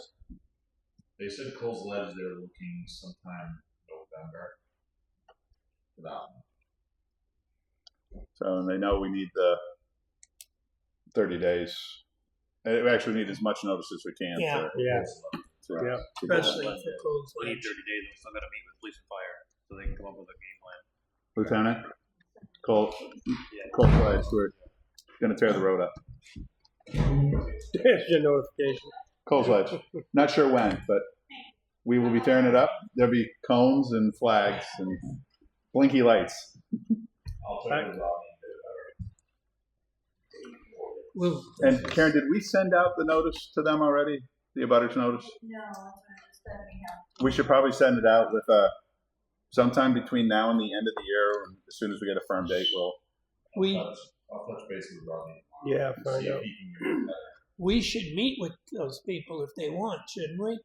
[SPEAKER 5] They said Coles Ledge, they're looking sometime November. For that one.
[SPEAKER 1] So, and they know we need the 30 days. We actually need as much notice as we can.
[SPEAKER 6] Yeah.
[SPEAKER 4] Yeah.
[SPEAKER 1] To
[SPEAKER 4] Yeah.
[SPEAKER 1] go.
[SPEAKER 6] Especially for Coles
[SPEAKER 3] We need
[SPEAKER 6] Ledge.
[SPEAKER 3] 30 days and we still gotta meet with police and fire so they can come up with a game plan.
[SPEAKER 1] Lieutenant, Cole,
[SPEAKER 3] Yeah.
[SPEAKER 1] Cole Flags, we're going to tear the road up.
[SPEAKER 4] There's your notification.
[SPEAKER 1] Cole's Ledge. Not sure when, but we will be tearing it up. There'll be cones and flags and blinky lights.
[SPEAKER 5] I'll check with Rodney.
[SPEAKER 6] Well,
[SPEAKER 1] And Karen, did we send out the notice to them already? The abutters notice?
[SPEAKER 2] No, that's what I understand we have.
[SPEAKER 1] We should probably send it out with sometime between now and the end of the year. And as soon as we get a firm date, we'll.
[SPEAKER 5] I'll touch base with Rodney.
[SPEAKER 4] Yeah,
[SPEAKER 5] and
[SPEAKER 4] find
[SPEAKER 5] see if
[SPEAKER 4] out.
[SPEAKER 5] he can get that.
[SPEAKER 6] we should meet with those people if they want, shouldn't we?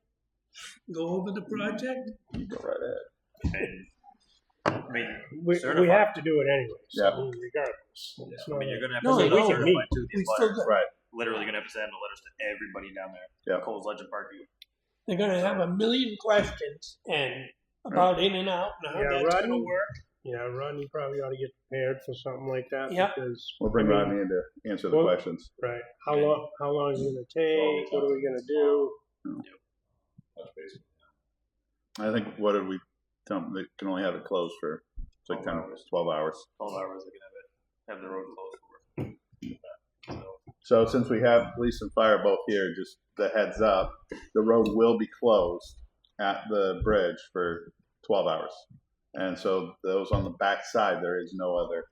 [SPEAKER 6] go over the project?
[SPEAKER 1] You go right ahead.
[SPEAKER 3] And, I mean,
[SPEAKER 4] We
[SPEAKER 3] certified.
[SPEAKER 4] have to do it anyway. So
[SPEAKER 1] Yeah.
[SPEAKER 4] regardless. It's
[SPEAKER 3] I
[SPEAKER 4] not
[SPEAKER 3] mean, you're gonna have
[SPEAKER 6] No,
[SPEAKER 3] to send
[SPEAKER 6] we
[SPEAKER 3] out
[SPEAKER 6] can
[SPEAKER 3] certified to
[SPEAKER 6] We
[SPEAKER 3] these
[SPEAKER 6] still
[SPEAKER 3] letters.
[SPEAKER 6] got,
[SPEAKER 1] Right.
[SPEAKER 3] Literally gonna have to send the letters to everybody down there.
[SPEAKER 1] Yeah.
[SPEAKER 3] Coles Legend Parkview.
[SPEAKER 6] they're gonna have a million questions and about in and out and how
[SPEAKER 4] Yeah,
[SPEAKER 6] that's gonna
[SPEAKER 4] Rodney.
[SPEAKER 6] work.
[SPEAKER 4] Yeah, Ron, you probably ought to get prepared for something like that.
[SPEAKER 6] Yeah.
[SPEAKER 4] Because
[SPEAKER 1] We'll bring
[SPEAKER 4] I mean,
[SPEAKER 1] Rodney in to answer the
[SPEAKER 4] well-
[SPEAKER 1] questions.
[SPEAKER 4] right. How long is it gonna take? What are we gonna do?
[SPEAKER 5] That's basically.
[SPEAKER 1] I think, what did we tell them? They can only have it closed for, it's like
[SPEAKER 3] 12
[SPEAKER 1] 10,
[SPEAKER 3] hours.
[SPEAKER 1] 12 hours.
[SPEAKER 3] 12 hours, they can have the road closed for. So,
[SPEAKER 1] So since we have police and fire both here, just the heads up, the road will be closed at the bridge for 12 hours. And so those on the back side, there is no other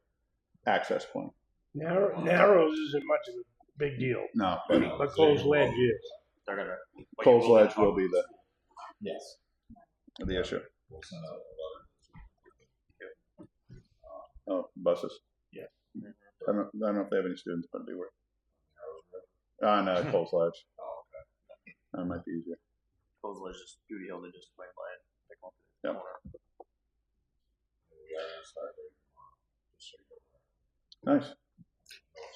[SPEAKER 1] access point.
[SPEAKER 4] Narrows isn't much of a big deal,
[SPEAKER 1] No, but
[SPEAKER 4] but closed ledge is.
[SPEAKER 3] they're gonna. but
[SPEAKER 1] Coles
[SPEAKER 3] you will
[SPEAKER 1] Ledge
[SPEAKER 3] have
[SPEAKER 1] will be the
[SPEAKER 5] Yes.
[SPEAKER 1] issue.
[SPEAKER 5] We'll send out a letter.
[SPEAKER 1] Oh, buses.
[SPEAKER 5] Yeah.
[SPEAKER 1] I don't know if they have any students, but it'd be worth. No, Coles Ledge.
[SPEAKER 5] Oh, okay.
[SPEAKER 1] That might be easier.
[SPEAKER 3] Coles Ledge just duty hill, they just swing by and pick them up.
[SPEAKER 1] Yep.
[SPEAKER 5] We are gonna start right tomorrow. Just so you know.
[SPEAKER 1] Nice.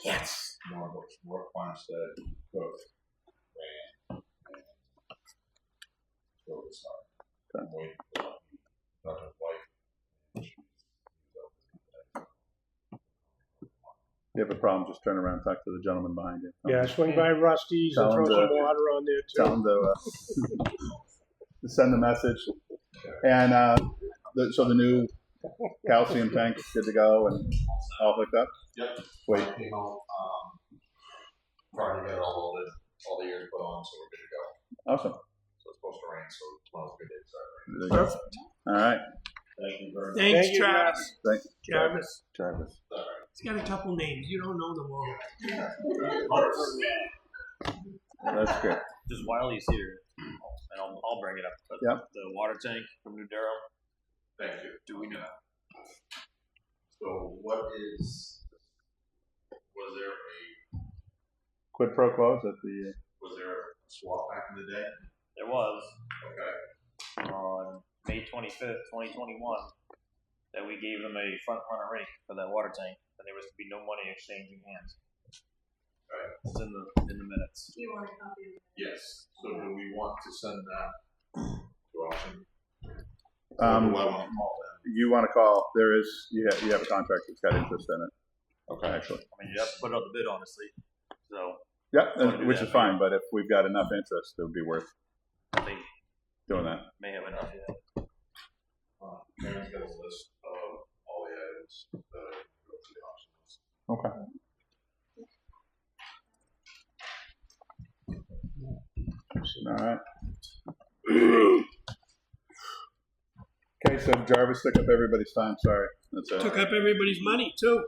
[SPEAKER 6] Yes.
[SPEAKER 5] Tomorrow, work Farmstead, cook, ran, and so we start. I'm waiting for Dr. White. And she's
[SPEAKER 1] You have a problem, just turn around and talk to the gentleman behind you.
[SPEAKER 4] Yeah, swing by Rusty's and
[SPEAKER 1] Tell
[SPEAKER 4] throw
[SPEAKER 1] him
[SPEAKER 4] some
[SPEAKER 1] to-
[SPEAKER 4] water on there
[SPEAKER 1] Tell
[SPEAKER 4] too.
[SPEAKER 1] him to send the message. And so the new calcium tank's good to go and all hooked up?
[SPEAKER 5] Yep.
[SPEAKER 1] Wait,
[SPEAKER 5] came home, trying to get all the ears put on, so we're good to go.
[SPEAKER 1] awesome.
[SPEAKER 5] So it's supposed to rain, so tomorrow's a good day to start.
[SPEAKER 1] There you go.
[SPEAKER 6] Perfect.
[SPEAKER 1] All right.
[SPEAKER 5] Thank you very much.
[SPEAKER 6] Thanks,
[SPEAKER 4] Thank you,
[SPEAKER 6] Travis.
[SPEAKER 1] Thanks.
[SPEAKER 6] Travis.
[SPEAKER 1] Travis.
[SPEAKER 6] He's got a couple names. You don't know them all.
[SPEAKER 1] That's good.
[SPEAKER 3] Just while he's here, and I'll bring it up. But
[SPEAKER 1] Yep.
[SPEAKER 3] The water tank from New Durham.
[SPEAKER 5] Thank you.
[SPEAKER 3] Do we know?
[SPEAKER 5] So what was there
[SPEAKER 1] Quid pro quo, is that the,
[SPEAKER 5] was there a swap back in the day?
[SPEAKER 3] There was
[SPEAKER 5] Okay.
[SPEAKER 3] on May 25th, 2021, that we gave them a front runner rate for that water tank, and there was to be no money exchanging hands.
[SPEAKER 5] Right.
[SPEAKER 3] It's in the minutes.
[SPEAKER 2] Do you want a copy of it?
[SPEAKER 5] Yes. So do we want to send that to auction? Or do I want to call them?
[SPEAKER 1] you want to call, there is, you have a contract that's got interest in it,
[SPEAKER 5] Okay.
[SPEAKER 1] actually.
[SPEAKER 3] I mean, you have to put out the bid, honestly. So
[SPEAKER 1] Yeah,
[SPEAKER 3] Wanna do
[SPEAKER 1] which
[SPEAKER 3] that,
[SPEAKER 1] is fine, but if we've got enough interest, it would be worth
[SPEAKER 3] I think
[SPEAKER 1] doing that.
[SPEAKER 3] may have enough. Yeah.
[SPEAKER 5] Karen's got a list of all the items that go to the auction list.
[SPEAKER 1] Okay. All right. Okay, so Jarvis took up everybody's time. Sorry, that's it.
[SPEAKER 6] Took up everybody's money too.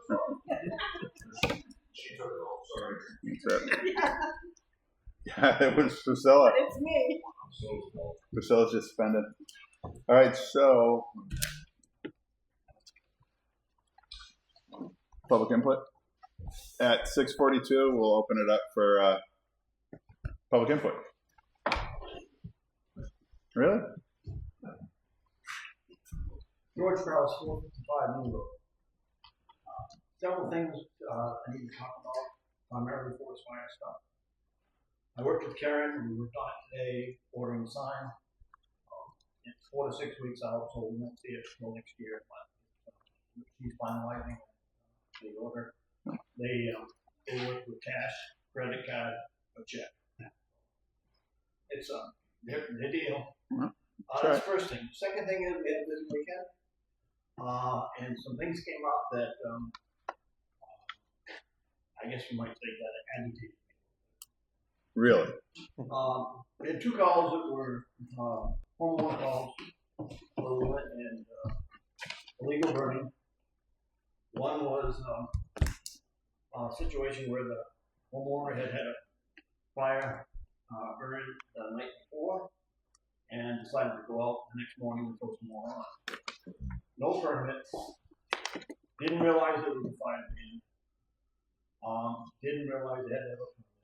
[SPEAKER 5] She took it all, sorry.
[SPEAKER 1] That's it. Yeah, it was Priscilla.
[SPEAKER 7] It's me.
[SPEAKER 5] I'm so small.
[SPEAKER 1] Priscilla's just spending. All right, so public input at 6:42. We'll open it up for public input. Really?
[SPEAKER 8] George Charles, 455 New Road. Several things I need to talk about, primarily forest fire stuff. I worked with Karen, and we worked on it today, ordering the sign. It's 4 to 6 weeks out, so we won't see it until next year, but she's finalizing the order. They work with cash, credit card, or check. It's their deal. That's the first thing. Second thing is we had this weekend, and some things came up that I guess you might say that agitated.
[SPEAKER 1] Really?
[SPEAKER 8] We had 2 calls that were homeowner calls where we went and illegal burning. One was a situation where the homeowner had a fire burn the night before and decided to go out the next morning and throw some more on. No permits. Didn't realize it was a fire ban. Didn't realize they had to have a permit.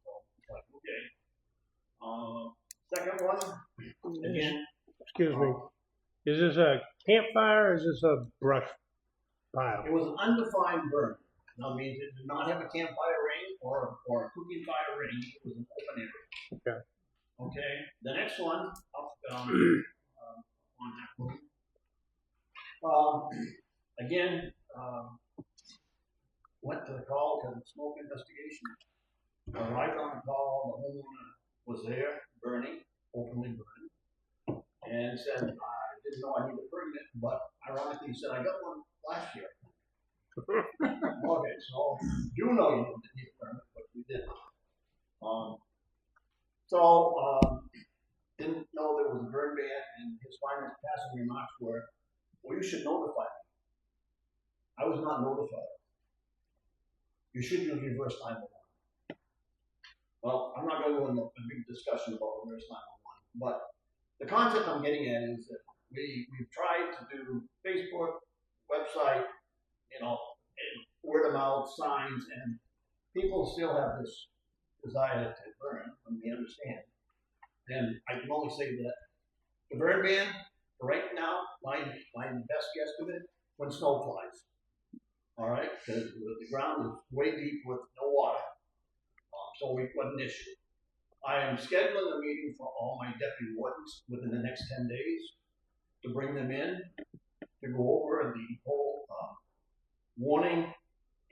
[SPEAKER 8] So it's like, okay. Second one, Again,
[SPEAKER 4] Excuse me. Is this a campfire or is this a brush pile?
[SPEAKER 8] it was an undefined burn. That means it did not have a campfire ring or a cooking fire ring. It was an open area.
[SPEAKER 4] Okay.
[SPEAKER 8] Okay. The next one up on that one. Again, went to the call to the smoke investigation. Arrived on the call. The homeowner was there, burning, openly burning, and said, "I didn't know I needed a permit," but ironically, he said, "I got one last year." Okay, so you know you didn't need a permit, but you didn't. Didn't know there was a burn ban, and his final passing remarks were, "Well, you should notify me." I was not notified. You should use reverse 911. Well, I'm not going to go into a big discussion about reverse 911, but the concept I'm getting at is that we've tried to do Facebook, website, word of mouth, signs, and people still have this desire to burn, and we understand. And I can only say that the burn ban, right now, my best guesstimate, when snow flies. All right, because the ground is way deep with no water, so we've got an issue. I am scheduling a meeting for all my deputy wardens within the next 10 days to bring them in to go over the whole warning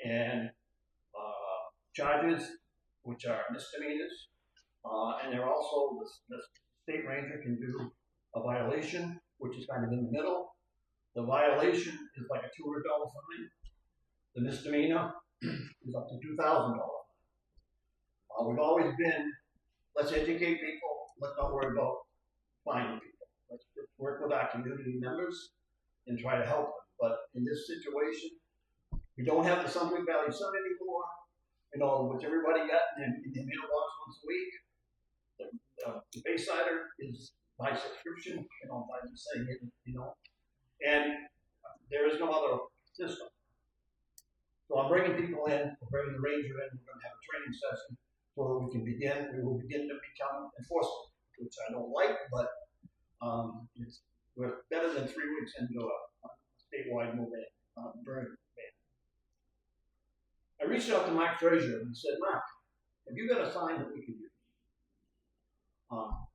[SPEAKER 8] and charges, which are misdemeanors, and they're also the state ranger can do a violation, which is kind of in the middle. The violation is like a $200 fine. The misdemeanor is up to $2,000. We've always been, let's educate people, let's not worry about fining people. Let's work with our community members and try to help them. But in this situation, we don't have the Sunbury Valley Sun anymore, which everybody got in their mailbox once a week. The Baysider is by subscription, by just saying it, and there is no other system. So I'm bringing people in, we're bringing the ranger in, we're going to have a training session so that we will begin to become enforceable, which I don't like, but we're better than 3 weeks into a statewide burn ban. I reached out to Mark Frazier and said, "Mark, have you got a sign that we can use?"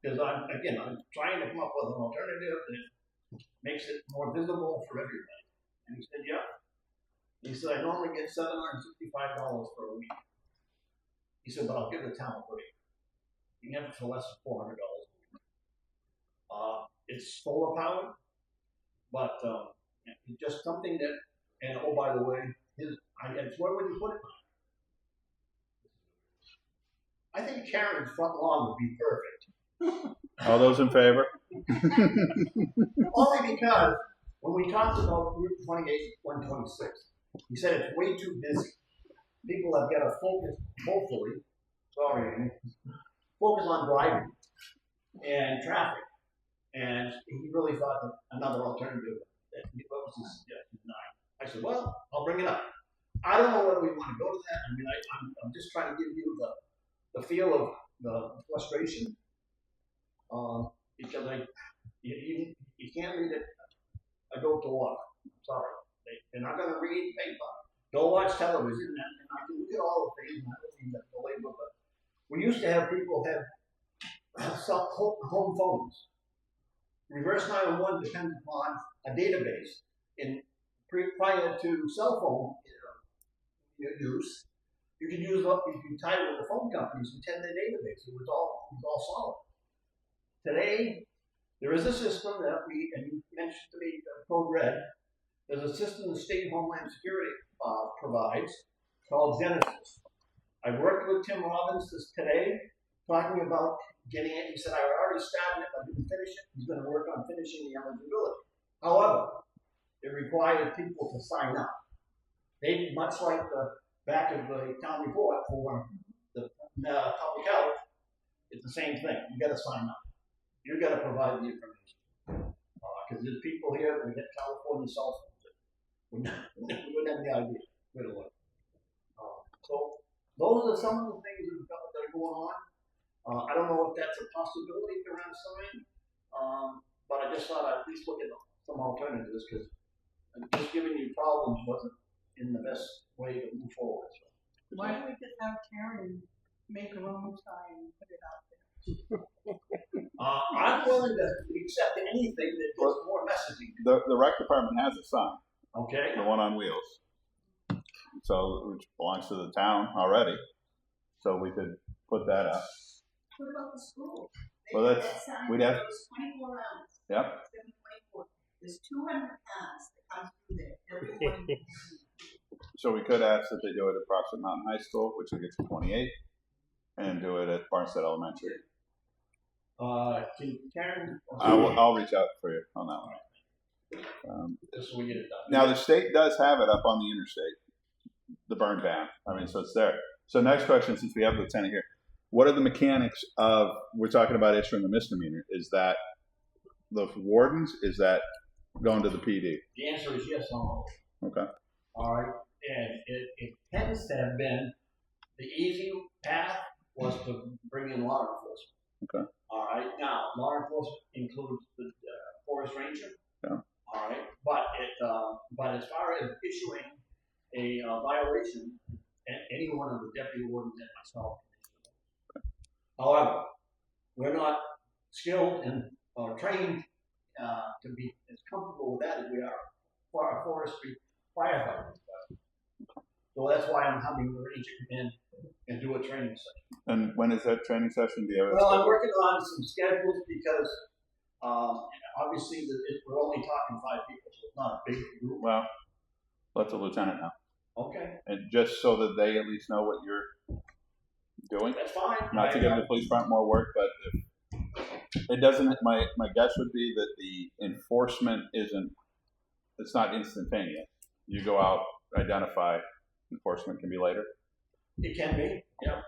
[SPEAKER 8] Because I'm trying to come up with an alternative that makes it more visible for everybody. And he said, "Yeah." He said, "I normally get $765 for a week." He said, "But I'll give the town a break. You can have it for less than $400 a week." It's solar powered, but it's just something that, and oh, by the way, where would you put it? I think Karen's front lawn would be perfect.
[SPEAKER 1] All those in favor?
[SPEAKER 8] Only because when we talked about Route 28, 126, he said it's way too busy. People have got to focus, hopefully, focus on driving and traffic. And he really thought that another alternative, what was his suggestion, 9. I said, "Well, I'll bring it up." I don't know whether we want to go to that. I mean, I'm just trying to give you the feel of the frustration, because you can't read it a goat to walk. Sorry. They're not going to read paper. Don't watch television. And I can look at all the things, and I don't mean that the label, but we used to have people have home phones. Reverse 911 depends upon a database. Prior to cell phone use, you can tie it with the phone companies and tend their database. It was all solid. Today, there is a system that and you mentioned to me, Code Red. There's a system the State Homeland Security provides called Genesis. I worked with Tim Robbins today, talking about getting it. He said, "I already started it, but I didn't finish it." He's going to work on finishing the eligibility. However, it required people to sign up. They, much like the back of the town report for the public health, it's the same thing. You got to sign up. You got to provide the information. Because there's people here that get California cell phones. We wouldn't have the idea. So those are some of the things that are going on. I don't know if that's a possibility around sign. But I just thought I'd at least look at some alternatives, because just giving you problems wasn't in the best way to move forward. So.
[SPEAKER 7] Why don't we just have Karen make her own sign and put it out there?
[SPEAKER 8] I'm willing to accept anything that gets more messaging.
[SPEAKER 1] The rec department has a sign,
[SPEAKER 8] Okay.
[SPEAKER 1] the one on wheels. So, which belongs to the town already. So we could put that up.
[SPEAKER 2] What about the school?
[SPEAKER 1] Well, that's,
[SPEAKER 2] That sign
[SPEAKER 1] we'd have,
[SPEAKER 2] goes 24 rounds.
[SPEAKER 1] yep.
[SPEAKER 2] 724. There's 200 cars that come through there every morning.
[SPEAKER 1] So we could ask that they do it at Prospect Mountain High School, which will get to 28, and do it at Barnstead Elementary.
[SPEAKER 8] Can Karen?
[SPEAKER 1] I'll reach out for you on that one.
[SPEAKER 8] Just so we get it done.
[SPEAKER 1] Now the state does have it up on the interstate, the burn ban. I mean, so it's there. So next question, since we have the lieutenant here, what are the mechanics of? We're talking about issuing a misdemeanor. Is that the wardens? Is that going to the PD?
[SPEAKER 8] The answer is yes on all.
[SPEAKER 1] Okay.
[SPEAKER 8] All right, and it tends to have been the easy path was to bring in law enforcement.
[SPEAKER 1] Okay.
[SPEAKER 8] All right, now law enforcement includes the forest ranger.
[SPEAKER 1] Yeah.
[SPEAKER 8] All right, but as far as issuing a violation, any one of the deputy wardens and myself. However, we're not skilled and trained to be as comfortable with that as we are for our forestry firefighters. So that's why I'm having the ranger come in and do a training session.
[SPEAKER 1] And when is that training session? Do you have?
[SPEAKER 8] Well, I'm working on some schedules because obviously we're only talking 5 people, so it's not a big group.
[SPEAKER 1] Well, let the lieutenant know.
[SPEAKER 8] Okay,
[SPEAKER 1] And just so that they at least know what you're doing.
[SPEAKER 8] that's fine.
[SPEAKER 1] Not to give the police department more work, but if it doesn't, my guess would be that the enforcement it's not instantaneous. You go out, identify, enforcement can be later.
[SPEAKER 8] It can be, yeah.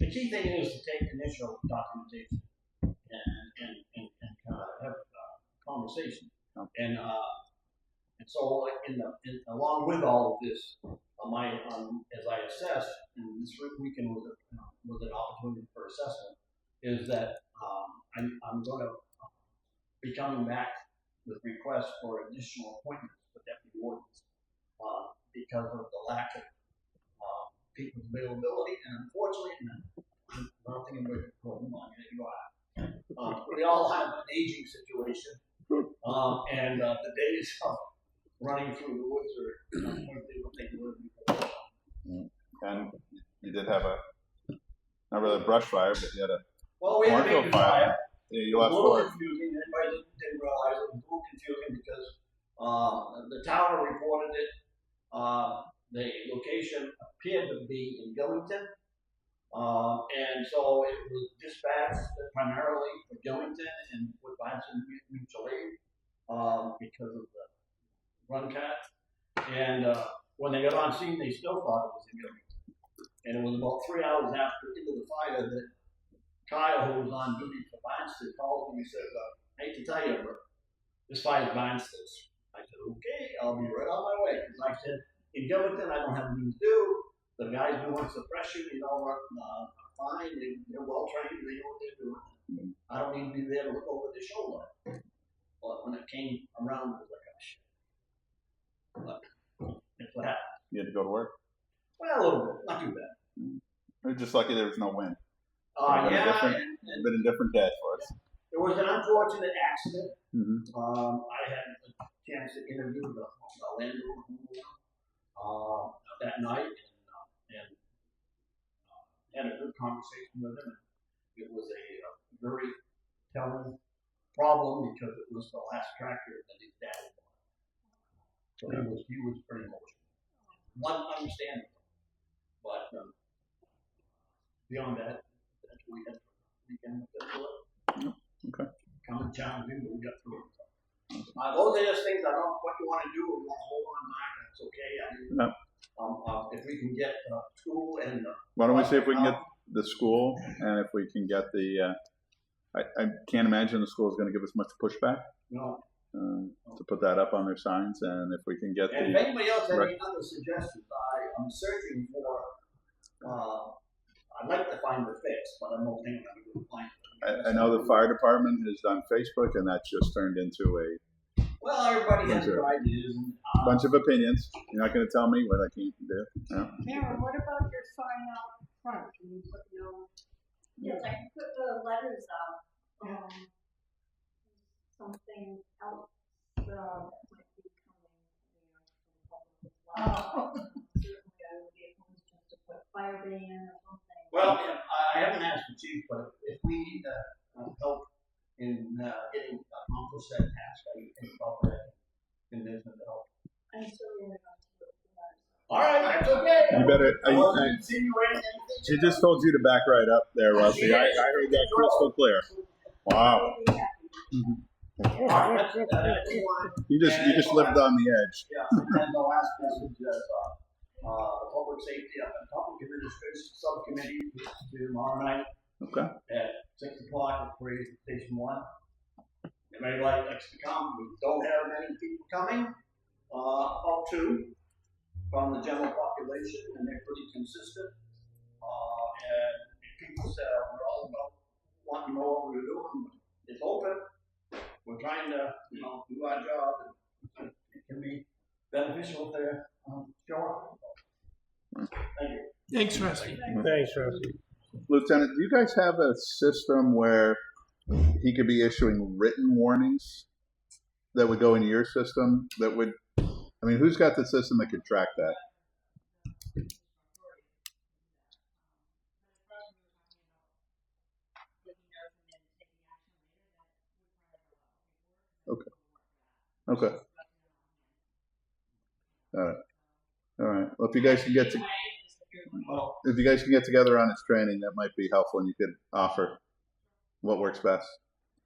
[SPEAKER 8] The key thing is to take initial documentation and have a conversation.
[SPEAKER 1] Okay.
[SPEAKER 8] And so along with all of this, as I assess, and this weekend was an opportunity for assessment, is that I'm going to be coming back with requests for additional appointments for deputy wardens because of the lack of people's availability, and unfortunately, I'm not thinking about it, we all have an aging situation, and the days of running through the woods are what they were before.
[SPEAKER 1] And you did have not really a brush fire, but you had a
[SPEAKER 8] We had a
[SPEAKER 1] cornfield
[SPEAKER 8] big
[SPEAKER 1] fire.
[SPEAKER 8] fire.
[SPEAKER 1] Yeah, you
[SPEAKER 8] It was
[SPEAKER 1] lost
[SPEAKER 8] a little
[SPEAKER 1] 4.
[SPEAKER 8] confusing. Anybody didn't realize it was a little confusing because the tower reported it. The location appeared to be in Gillington, and so it was dispatched primarily for Gillington and with Wisconsin Mutual Aid because of the run cat. And when they got on scene, they still thought it was in Gillington. And it was about 3 hours after into the fire that Kyle, who was on duty for Barnstead, called me and said, I hate to tell you, but this fire's Barnstead. I said, okay, I'll be right on my way. Because I said, in Gillington, I don't have anything to do. The guys doing suppression, are fine. They're well trained. They know what they're doing. I don't need to be there to look over their shoulder. But when it came around, it was like, oh, shit. But that's what happened.
[SPEAKER 1] You had to go to work.
[SPEAKER 8] Well, a little bit. Not too bad.
[SPEAKER 1] We're just lucky there was no wind.
[SPEAKER 8] Yeah.
[SPEAKER 1] It's been a different day for us.
[SPEAKER 8] It was an unfortunate accident.
[SPEAKER 1] Mm-hmm.
[SPEAKER 8] I had a chance to interview the landowner that night and had a good conversation with him. It was a very telling problem because it was the last tractor that his dad had bought. So he was pretty emotional. One understandable, but beyond that, that's what we had for the weekend.
[SPEAKER 1] Okay.
[SPEAKER 8] Coming challenging, but we got through it. Those are just things I don't know what you want to do. We want to hold on back. That's okay. If we can get school and
[SPEAKER 1] why don't we see if we can get the school, and if we can get the I can't imagine the school is going to give us much pushback.
[SPEAKER 8] No.
[SPEAKER 1] To put that up on their signs, and if we can get
[SPEAKER 8] and if anybody else has any other suggestions, I'm searching for. I I'd like to find the fix, but I'm not thinking I'm going to find it.
[SPEAKER 1] I know the fire department has done Facebook, and that's just turned into a
[SPEAKER 8] Well, everybody has their ideas. And,
[SPEAKER 1] bunch of opinions. You're not going to tell me what I can do. No?
[SPEAKER 7] Maren, what about your sign out front? Can you put no?
[SPEAKER 2] Yes, I can put the letters up, something else, that might be coming, from the public as well. Certainly, I would be opposed just to put fire ban or something.
[SPEAKER 8] Well, I haven't asked the chief, but if we need help in getting accomplished that task, I think about that convince them to help.
[SPEAKER 2] I'm still in the.
[SPEAKER 8] All right, that's okay.
[SPEAKER 1] You better.
[SPEAKER 8] I wasn't insinuating anything.
[SPEAKER 1] She just told you to back right up there, Rusty. I heard that crystal clear. Wow. You just lived on the edge.
[SPEAKER 8] Yeah, and the last message is the public safety and public administration subcommittee is tomorrow night
[SPEAKER 1] Okay.
[SPEAKER 8] at 6 o'clock at Parade Station 1. Anybody likes to come? We don't have many people coming, about 2 from the general population, and they're pretty consistent. And people said we're all about wanting to know what we're doing. It's open. We're trying to, do our job, and it can be beneficial if they're showing up. Thank you.
[SPEAKER 6] Thanks, Rusty.
[SPEAKER 4] Thanks, Rusty.
[SPEAKER 1] Lieutenant, do you guys have a system where he could be issuing written warnings that would go into your system? That would, I mean, who's got the system that could track that? Okay. All right. Well, if you guys can get together on its training, that might be helpful, and you could offer what works best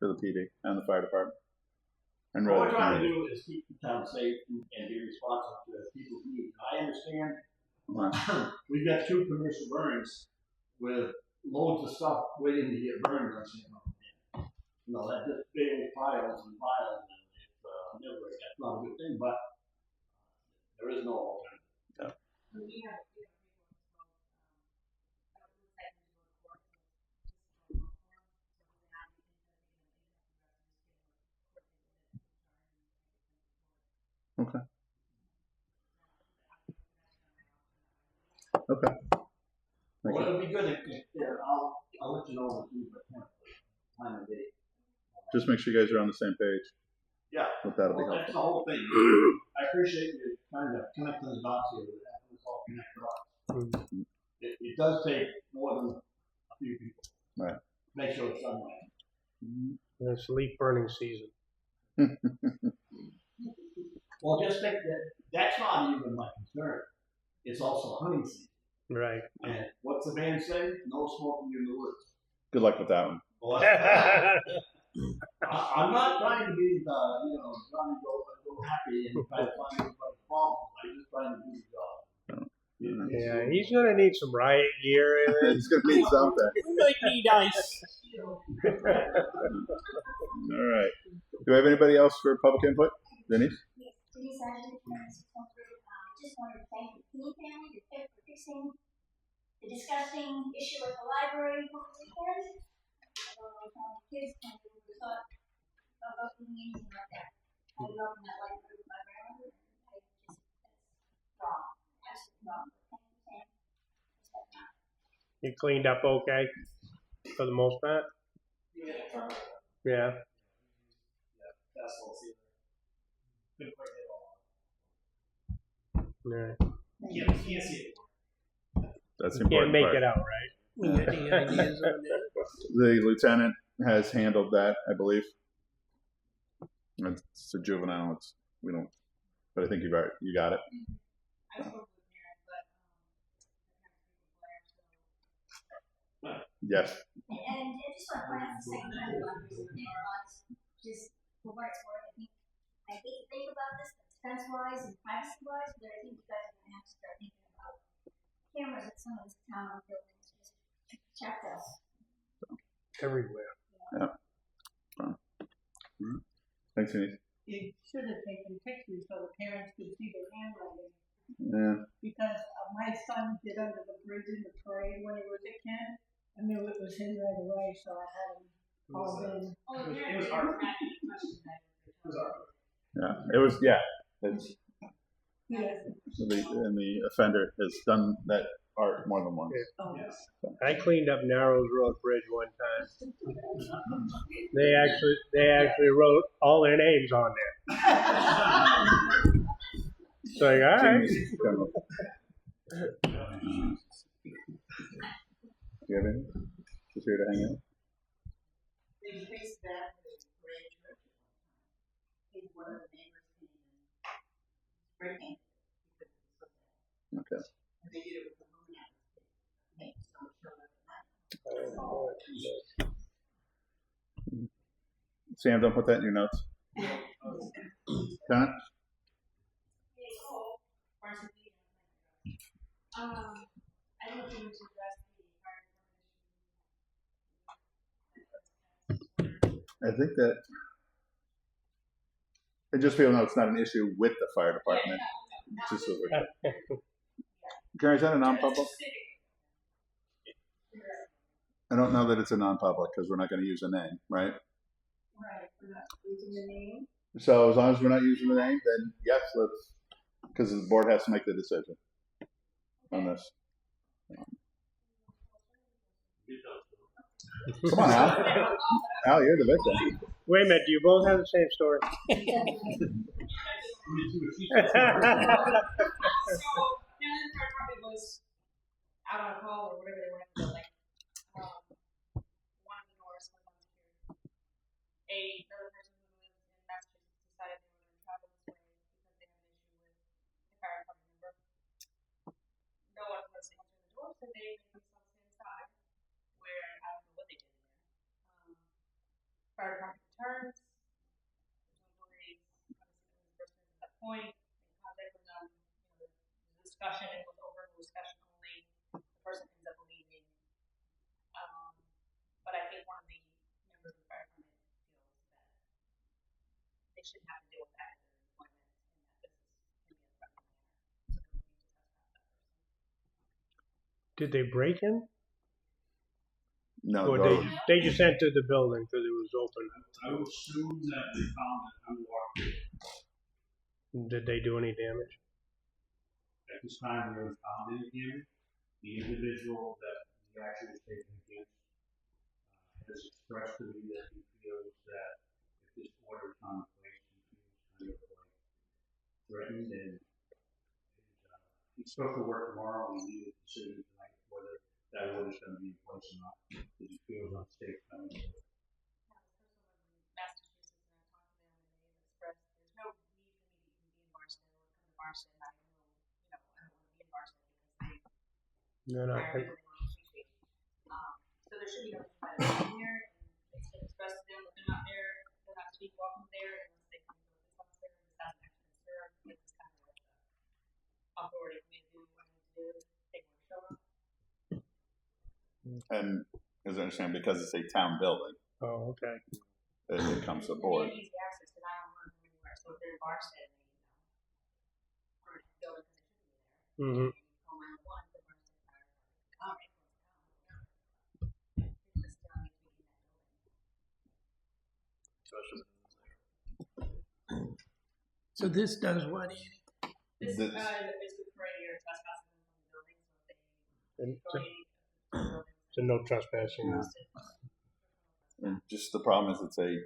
[SPEAKER 1] for the PD and the fire department. And
[SPEAKER 8] What
[SPEAKER 1] really,
[SPEAKER 8] we're trying to do is keep the town safe and be responsive to people's needs. I understand we've got 2 commercial burns with loads of stuff waiting to get burned. That just big piles and piles, and it's never, that's not a good thing, but there is no alternative.
[SPEAKER 1] Okay. Okay.
[SPEAKER 8] Well, it'll be good if I'll let you know time of day.
[SPEAKER 1] Just make sure you guys are on the same page.
[SPEAKER 8] Yeah.
[SPEAKER 1] But that'll be
[SPEAKER 8] Well, that's
[SPEAKER 1] helpful.
[SPEAKER 8] the whole thing. I appreciate you trying to connect those dots here. It's all connected up. It does take more than a few people.
[SPEAKER 1] Right.
[SPEAKER 8] Make sure it's done right.
[SPEAKER 4] It's leaf burning season.
[SPEAKER 8] Well, just think that that's not even my concern. It's also hunting season.
[SPEAKER 4] Right.
[SPEAKER 8] And what's the band say? No smoking in the woods.
[SPEAKER 1] Good luck with that one.
[SPEAKER 8] Well, I'm not trying to be the, Johnny go happy and try to find everybody's problems. I'm just trying to do the job.
[SPEAKER 4] Yeah, he's gonna need some riot gear in it.
[SPEAKER 1] It's going to mean something.
[SPEAKER 6] We might need ice.
[SPEAKER 1] All right. Do we have anybody else for public input? Denise?
[SPEAKER 9] Yes, Denise Ashton, just wanted to thank the Keene family for fixing the disgusting issue at the library over the weekend. Kids kind of thought about doing anything like that. I grew up in that library with my grandmother, and that's wrong. Absolutely wrong.
[SPEAKER 4] You cleaned up okay for the most part. Yeah. Yeah.
[SPEAKER 6] Can't see it.
[SPEAKER 1] That's the
[SPEAKER 4] You can't
[SPEAKER 1] important
[SPEAKER 4] make
[SPEAKER 1] part.
[SPEAKER 4] it out, right?
[SPEAKER 6] We got any ideas on that?
[SPEAKER 1] The lieutenant has handled that, I believe. It's a juvenile. We don't, but I think you got it.
[SPEAKER 2] I spoke with Mary, but,
[SPEAKER 1] Yes.
[SPEAKER 9] And I just want to point out the second time about this there just for what it's worth, I hate to think about this defense wise and privacy wise, but I think you guys are gonna have to start thinking about cameras at some of the town buildings, just check us.
[SPEAKER 4] Everywhere.
[SPEAKER 1] Yeah. Thanks, Denise.
[SPEAKER 7] You should have taken pictures so the parents could see their handwriting.
[SPEAKER 1] Yeah.
[SPEAKER 7] because my son did under the bridge in the parade when he was a kid. I knew it was him right away, so I had him called in.
[SPEAKER 5] It was hard.
[SPEAKER 1] Yeah. It was. Yeah. It's,
[SPEAKER 7] Yeah.
[SPEAKER 1] and the offender has done that art more than once.
[SPEAKER 7] Oh,
[SPEAKER 4] I cleaned up Narrows Road Bridge one time. They actually wrote all their names on there. It's like, all right.
[SPEAKER 1] You have anything? Just here to hang out?
[SPEAKER 2] They fixed that with great church. I think one of the neighbors came in breaking because it was so bad.
[SPEAKER 1] Okay.
[SPEAKER 2] And they did it with the moon out. Make so much of it.
[SPEAKER 1] Sam, don't put that in your notes. John?
[SPEAKER 9] I don't think we should address the
[SPEAKER 1] I think that I just feel no, it's not an issue with the fire department. It's just over. Karen, is that a non-public? I don't know that it's a non-public because we're not going to use a name, right?
[SPEAKER 2] Right, we're not using the name.
[SPEAKER 1] So as long as we're not using the name, then yes, let's, because the board has to make the decision on this. Come on, Al. Al, you're the victim.
[SPEAKER 4] Wait a minute, do you both have the same story?
[SPEAKER 10] So Natalie Fire Department was out on a call or whatever they were in the building. One of the doors was unsecured. Another person who lives in Massachusetts decided they were going to travel this way because they had an issue with the fire department member. No one was answering the door, so they made themselves inside, where I don't know what they did in there. Fire department returns. There's no worries. Obviously, the first person at that point. In contact with them, the discussion, it was over discussion only. The person ends up leaving. But I think one of the members of the fire department feels that they shouldn't have to deal with that in their employment and that this is can be a threatening manner. So we just have to have that person.
[SPEAKER 4] Did they break in?
[SPEAKER 1] No,
[SPEAKER 4] Or they just entered the building because it was open?
[SPEAKER 5] I would assume that they found it unlocked.
[SPEAKER 4] Did they do any damage?
[SPEAKER 5] At this time, we haven't found any damage. The individual that the action was taken against has expressed to me that he feels that if this order is not in place, he feels kind of like threatened, and he's supposed to work tomorrow, and he needs a decision tonight whether that order is going to be in place or not, because he feels unsafe.
[SPEAKER 10] Massachusetts, and I talked to them, and they expressed there's no need for me to even be in Marston or come to Marston. I don't know, I don't want to be in Marston because
[SPEAKER 4] No, no.
[SPEAKER 10] hire people they want to appreciate. So there should be no need for them here. And it's been expressed to them that they're not there, they're not to be welcome there unless they come to this officer. This doesn't actually serve. It's kind of like the authority for me to do what I need to do. They want to show up.
[SPEAKER 1] and as I understand, because it's a town building,
[SPEAKER 4] Oh, okay.
[SPEAKER 1] it comes to the
[SPEAKER 10] They
[SPEAKER 1] board.
[SPEAKER 10] have easy access, and I don't want them anywhere. So if they're in Marston, or in the building, because they shouldn't be there.
[SPEAKER 4] Mm-hmm.
[SPEAKER 10] Call 911, the Marston fire. All right, let's go. This town needs to be in that building.
[SPEAKER 6] So this does what?
[SPEAKER 10] This
[SPEAKER 1] This-
[SPEAKER 10] is good for any or trespassing in the building, so if they
[SPEAKER 4] So no trespassing.
[SPEAKER 1] And just the problem is it's a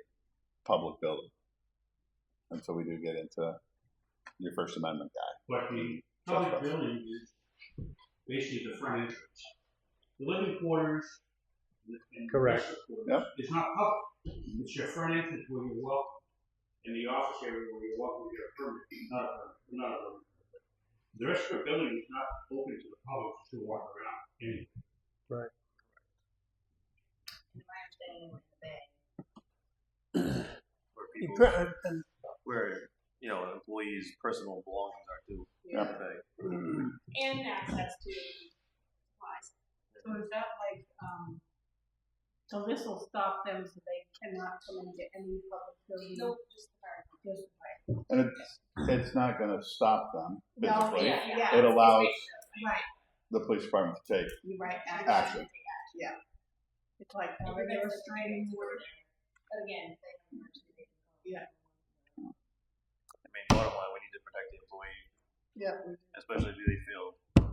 [SPEAKER 1] public building. And so we do get into your First Amendment guy.
[SPEAKER 5] But the public building is basically the front entrance. The living quarters and
[SPEAKER 4] Correct.
[SPEAKER 5] the rest of the quarters,
[SPEAKER 1] Yep.
[SPEAKER 5] it's not public. It's your front entrance where you're welcome. In the office area where you're welcome to get a permit, not a permit. The rest of the building is not open to the public to walk around. Anyway.
[SPEAKER 4] Right.
[SPEAKER 10] my understanding with the bay.
[SPEAKER 3] Where
[SPEAKER 6] You
[SPEAKER 3] people,
[SPEAKER 6] pr-
[SPEAKER 3] where, employees' personal belongings are too.
[SPEAKER 1] Yeah.
[SPEAKER 10] And access to supplies.
[SPEAKER 7] So is that like, so this will stop them so they cannot come into any public building?
[SPEAKER 10] Nope, just the fire.
[SPEAKER 7] Just the fire.
[SPEAKER 1] And it's not gonna stop them
[SPEAKER 7] No,
[SPEAKER 1] physically.
[SPEAKER 7] yeah,
[SPEAKER 1] It allows
[SPEAKER 7] right,
[SPEAKER 1] the police department to take
[SPEAKER 7] you're right,
[SPEAKER 1] action.
[SPEAKER 7] yeah. It's like having a restraining order.
[SPEAKER 10] But again, they have an emergency, they can call.
[SPEAKER 7] Yeah.
[SPEAKER 3] I mean, bottom line, we need to protect the employee,
[SPEAKER 7] Yeah.
[SPEAKER 3] especially if they feel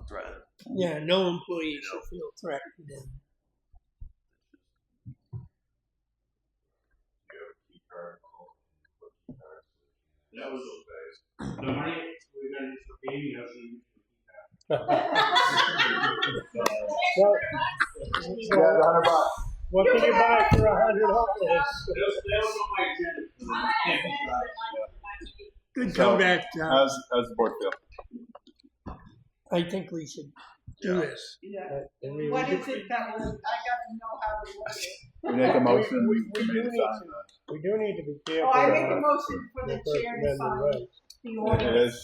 [SPEAKER 3] threatened.
[SPEAKER 6] Yeah, no employee should feel threatened. And
[SPEAKER 5] That was those days. The money we're gonna use for paving, you know, should use
[SPEAKER 4] Well,
[SPEAKER 1] Yeah, $100.
[SPEAKER 4] what can you buy for $100?
[SPEAKER 5] That was on my agenda.
[SPEAKER 6] good
[SPEAKER 1] So,
[SPEAKER 6] comeback,
[SPEAKER 1] How's the board feel?
[SPEAKER 6] I think we should do this.
[SPEAKER 7] Yeah.
[SPEAKER 4] I mean,
[SPEAKER 7] What is it that was, I gotta know how to word it.
[SPEAKER 1] We make a motion,
[SPEAKER 4] we
[SPEAKER 1] we
[SPEAKER 4] do
[SPEAKER 1] may
[SPEAKER 4] need
[SPEAKER 1] sign
[SPEAKER 4] to- we do need to be
[SPEAKER 7] Oh,
[SPEAKER 4] careful.
[SPEAKER 7] I make a
[SPEAKER 4] about
[SPEAKER 7] motion for the
[SPEAKER 4] the First
[SPEAKER 7] chair to
[SPEAKER 4] Amendment
[SPEAKER 7] sign
[SPEAKER 4] rights.
[SPEAKER 7] the
[SPEAKER 1] It
[SPEAKER 7] ordinance.
[SPEAKER 1] is,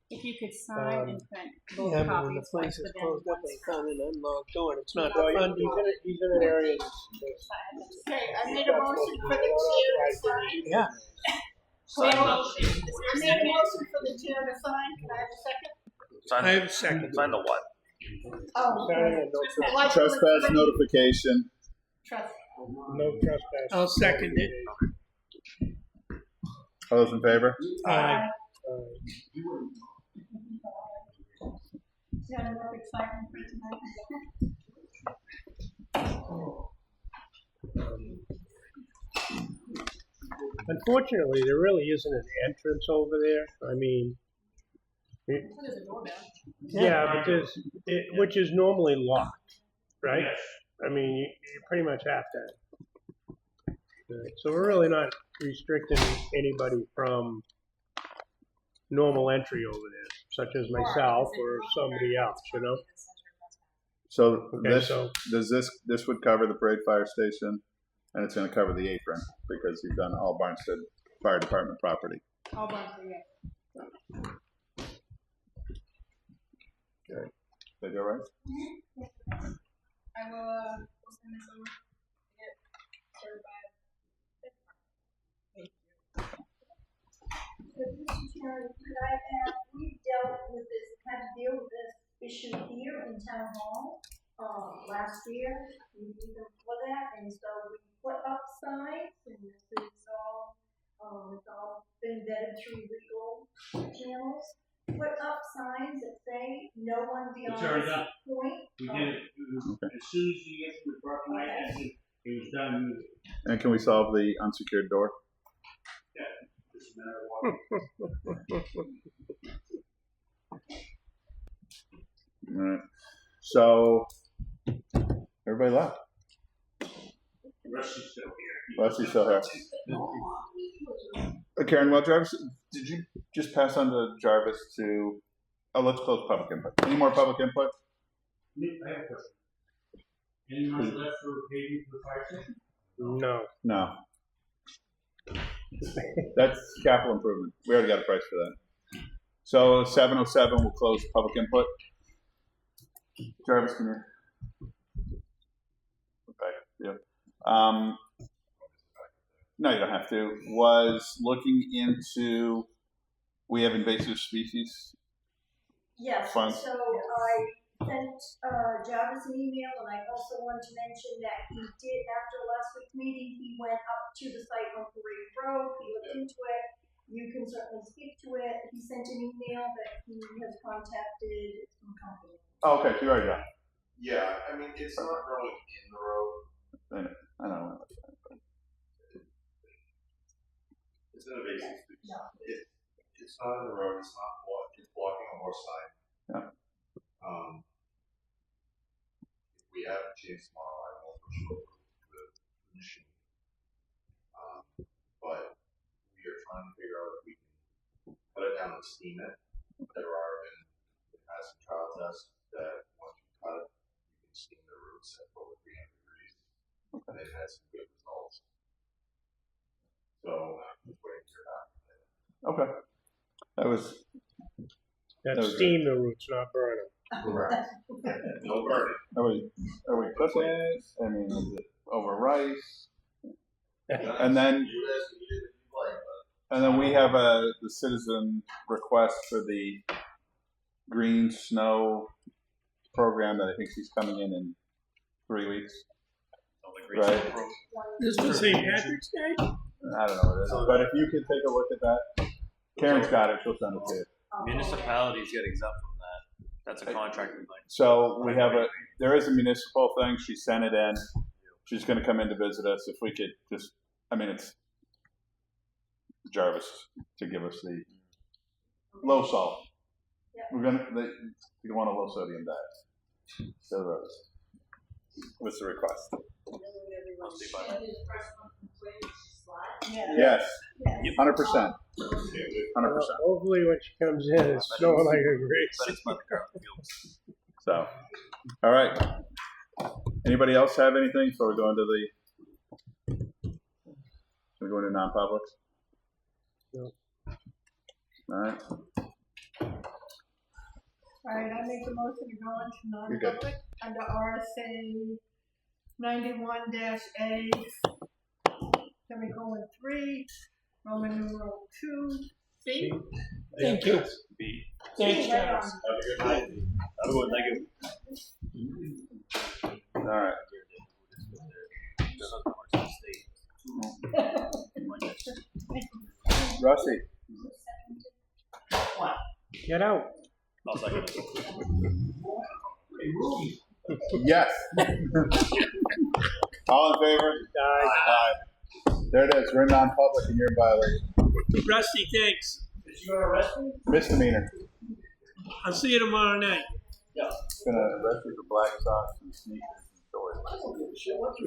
[SPEAKER 10] If you could sign
[SPEAKER 4] Um,
[SPEAKER 10] and print both
[SPEAKER 6] Yeah, but when
[SPEAKER 10] copies,
[SPEAKER 6] the place is
[SPEAKER 10] but then
[SPEAKER 6] closed up,
[SPEAKER 10] once
[SPEAKER 6] they found an unlocked door, and it's not
[SPEAKER 4] Well,
[SPEAKER 6] fun.
[SPEAKER 4] he's in an area that's
[SPEAKER 7] Okay, I made a motion for the chair to sign.
[SPEAKER 6] Yeah.
[SPEAKER 7] I made a motion for the chair to sign, can I have a second?
[SPEAKER 3] Sign,
[SPEAKER 6] I have a second.
[SPEAKER 3] sign the what?
[SPEAKER 7] Oh,
[SPEAKER 4] signing a
[SPEAKER 7] Like
[SPEAKER 1] trespass notification.
[SPEAKER 7] Trust.
[SPEAKER 4] no trespass.
[SPEAKER 6] I'll second it.
[SPEAKER 1] All those in favor?
[SPEAKER 6] Aye.
[SPEAKER 7] Is that enough excitement for tonight?
[SPEAKER 4] Unfortunately, there really isn't an entrance over there. I mean,
[SPEAKER 10] there's a doorbell.
[SPEAKER 4] yeah, but which is normally locked, right?
[SPEAKER 5] Yes.
[SPEAKER 4] I mean, you pretty much have to. Right, so we're really not restricting anybody from normal entry over there, such as myself or somebody else, you know?
[SPEAKER 1] So
[SPEAKER 4] Okay,
[SPEAKER 1] this,
[SPEAKER 4] so-
[SPEAKER 1] this would cover the parade fire station, and it's gonna cover the apron, because you've done all Barnstead Fire Department property.
[SPEAKER 7] All done for you.
[SPEAKER 1] Did I go right?
[SPEAKER 10] I will we'll send this over. Get certified.
[SPEAKER 9] So, Mr. Chairman, could I ask, we dealt with this, had to deal with this issue here in Town Hall, last year, and even before that, and so we put up signs, and this is all, it's all been vetted through legal channels. Put up signs that say, no one beyond
[SPEAKER 5] already
[SPEAKER 9] this
[SPEAKER 5] done.
[SPEAKER 9] point.
[SPEAKER 5] We did it, as soon as you get to the parking lot, it was done,
[SPEAKER 1] And can we solve the unsecured door?
[SPEAKER 5] just a matter of walking.
[SPEAKER 1] Alright, so, everybody left.
[SPEAKER 5] Rusty's still here.
[SPEAKER 1] Leslie's still here. Karen, well, Jarvis, did you just pass on to Jarvis to, let's close public input. Any more public input?
[SPEAKER 5] I have a question. Any money left for paving for the fire station?
[SPEAKER 4] No.
[SPEAKER 1] No. That's capital improvement. We already got a price for that. So 7:07, we'll close public input. Jarvis, can you? Okay, yeah. No, you don't have to. Was looking into, we have invasive species.
[SPEAKER 9] Yes,
[SPEAKER 1] Fine.
[SPEAKER 9] so I sent Jarvis an email, and I also wanted to mention that he did, after last week's meeting, he went up to the site on Parade Road, he looked into it. You can certainly speak to it. He sent an email that he has contacted some company.
[SPEAKER 1] Oh, okay, so you already got it.
[SPEAKER 5] Yeah, I mean, it's not growing in the road.
[SPEAKER 1] I know.
[SPEAKER 5] It's an invasive species.
[SPEAKER 9] No.
[SPEAKER 5] It's not in the road, it's not it's blocking a horse sign.
[SPEAKER 1] Yeah.
[SPEAKER 5] If we have a chance tomorrow, I will for sure the machine. But we are trying to figure out if we can cut it down and steam it. There has some trial tests that once you cut it, you can steam the roots at over 300 degrees. And they've had some good results. So, just waiting to hear back.
[SPEAKER 1] Okay. That was,
[SPEAKER 4] That's
[SPEAKER 1] Okay.
[SPEAKER 4] steam the roots, not burn them.
[SPEAKER 5] Correct. No burning.
[SPEAKER 1] are we cooking? I mean, is it over rice? And then,
[SPEAKER 5] You guys can eat it if you like, but
[SPEAKER 1] And then we have the citizen request for the green snow program that I think she's coming in 3 weeks.
[SPEAKER 3] So the green
[SPEAKER 1] Right.
[SPEAKER 3] snow pro-
[SPEAKER 6] This was St. Patrick's Day?
[SPEAKER 1] I don't know what it is, but if you could take a look at that, Karen's got it. She'll send it to you.
[SPEAKER 3] Municipalities get exempt from that. That's a contracting thing.
[SPEAKER 1] So we have there is a municipal thing. She sent it in. She's going to come in to visit us. If we could just, I mean, it's Jarvis to give us the low salt. We're we want a low sodium diet. So those. What's the request?
[SPEAKER 7] Yeah.
[SPEAKER 1] Yes,
[SPEAKER 7] Yeah.
[SPEAKER 1] 100%. 100%.
[SPEAKER 4] Hopefully when she comes in, it's snowing like a great.
[SPEAKER 3] But it's by the current fields.
[SPEAKER 1] So, all right. Anybody else have anything before we go into we go into non-publics?
[SPEAKER 4] No.
[SPEAKER 1] All right.
[SPEAKER 7] All right, I make a motion to go into
[SPEAKER 1] You're good.
[SPEAKER 7] non-public under RSA 91-A, semicolon 3, Roman numeral 2, C.
[SPEAKER 6] Thank you.
[SPEAKER 3] B.
[SPEAKER 6] Thanks, Travis.
[SPEAKER 3] Have a good night. Have a good one. Thank you.
[SPEAKER 1] All right. Rusty.
[SPEAKER 4] Get out.
[SPEAKER 3] I'll second it.
[SPEAKER 1] Yes. All in favor? Aye. There it is. We're in non-public and you're in violation.
[SPEAKER 6] Rusty, thanks.
[SPEAKER 1] Misdemeanor.
[SPEAKER 6] I'll see you tomorrow night.
[SPEAKER 1] Gonna arrest you for black socks and sneakers and shorts.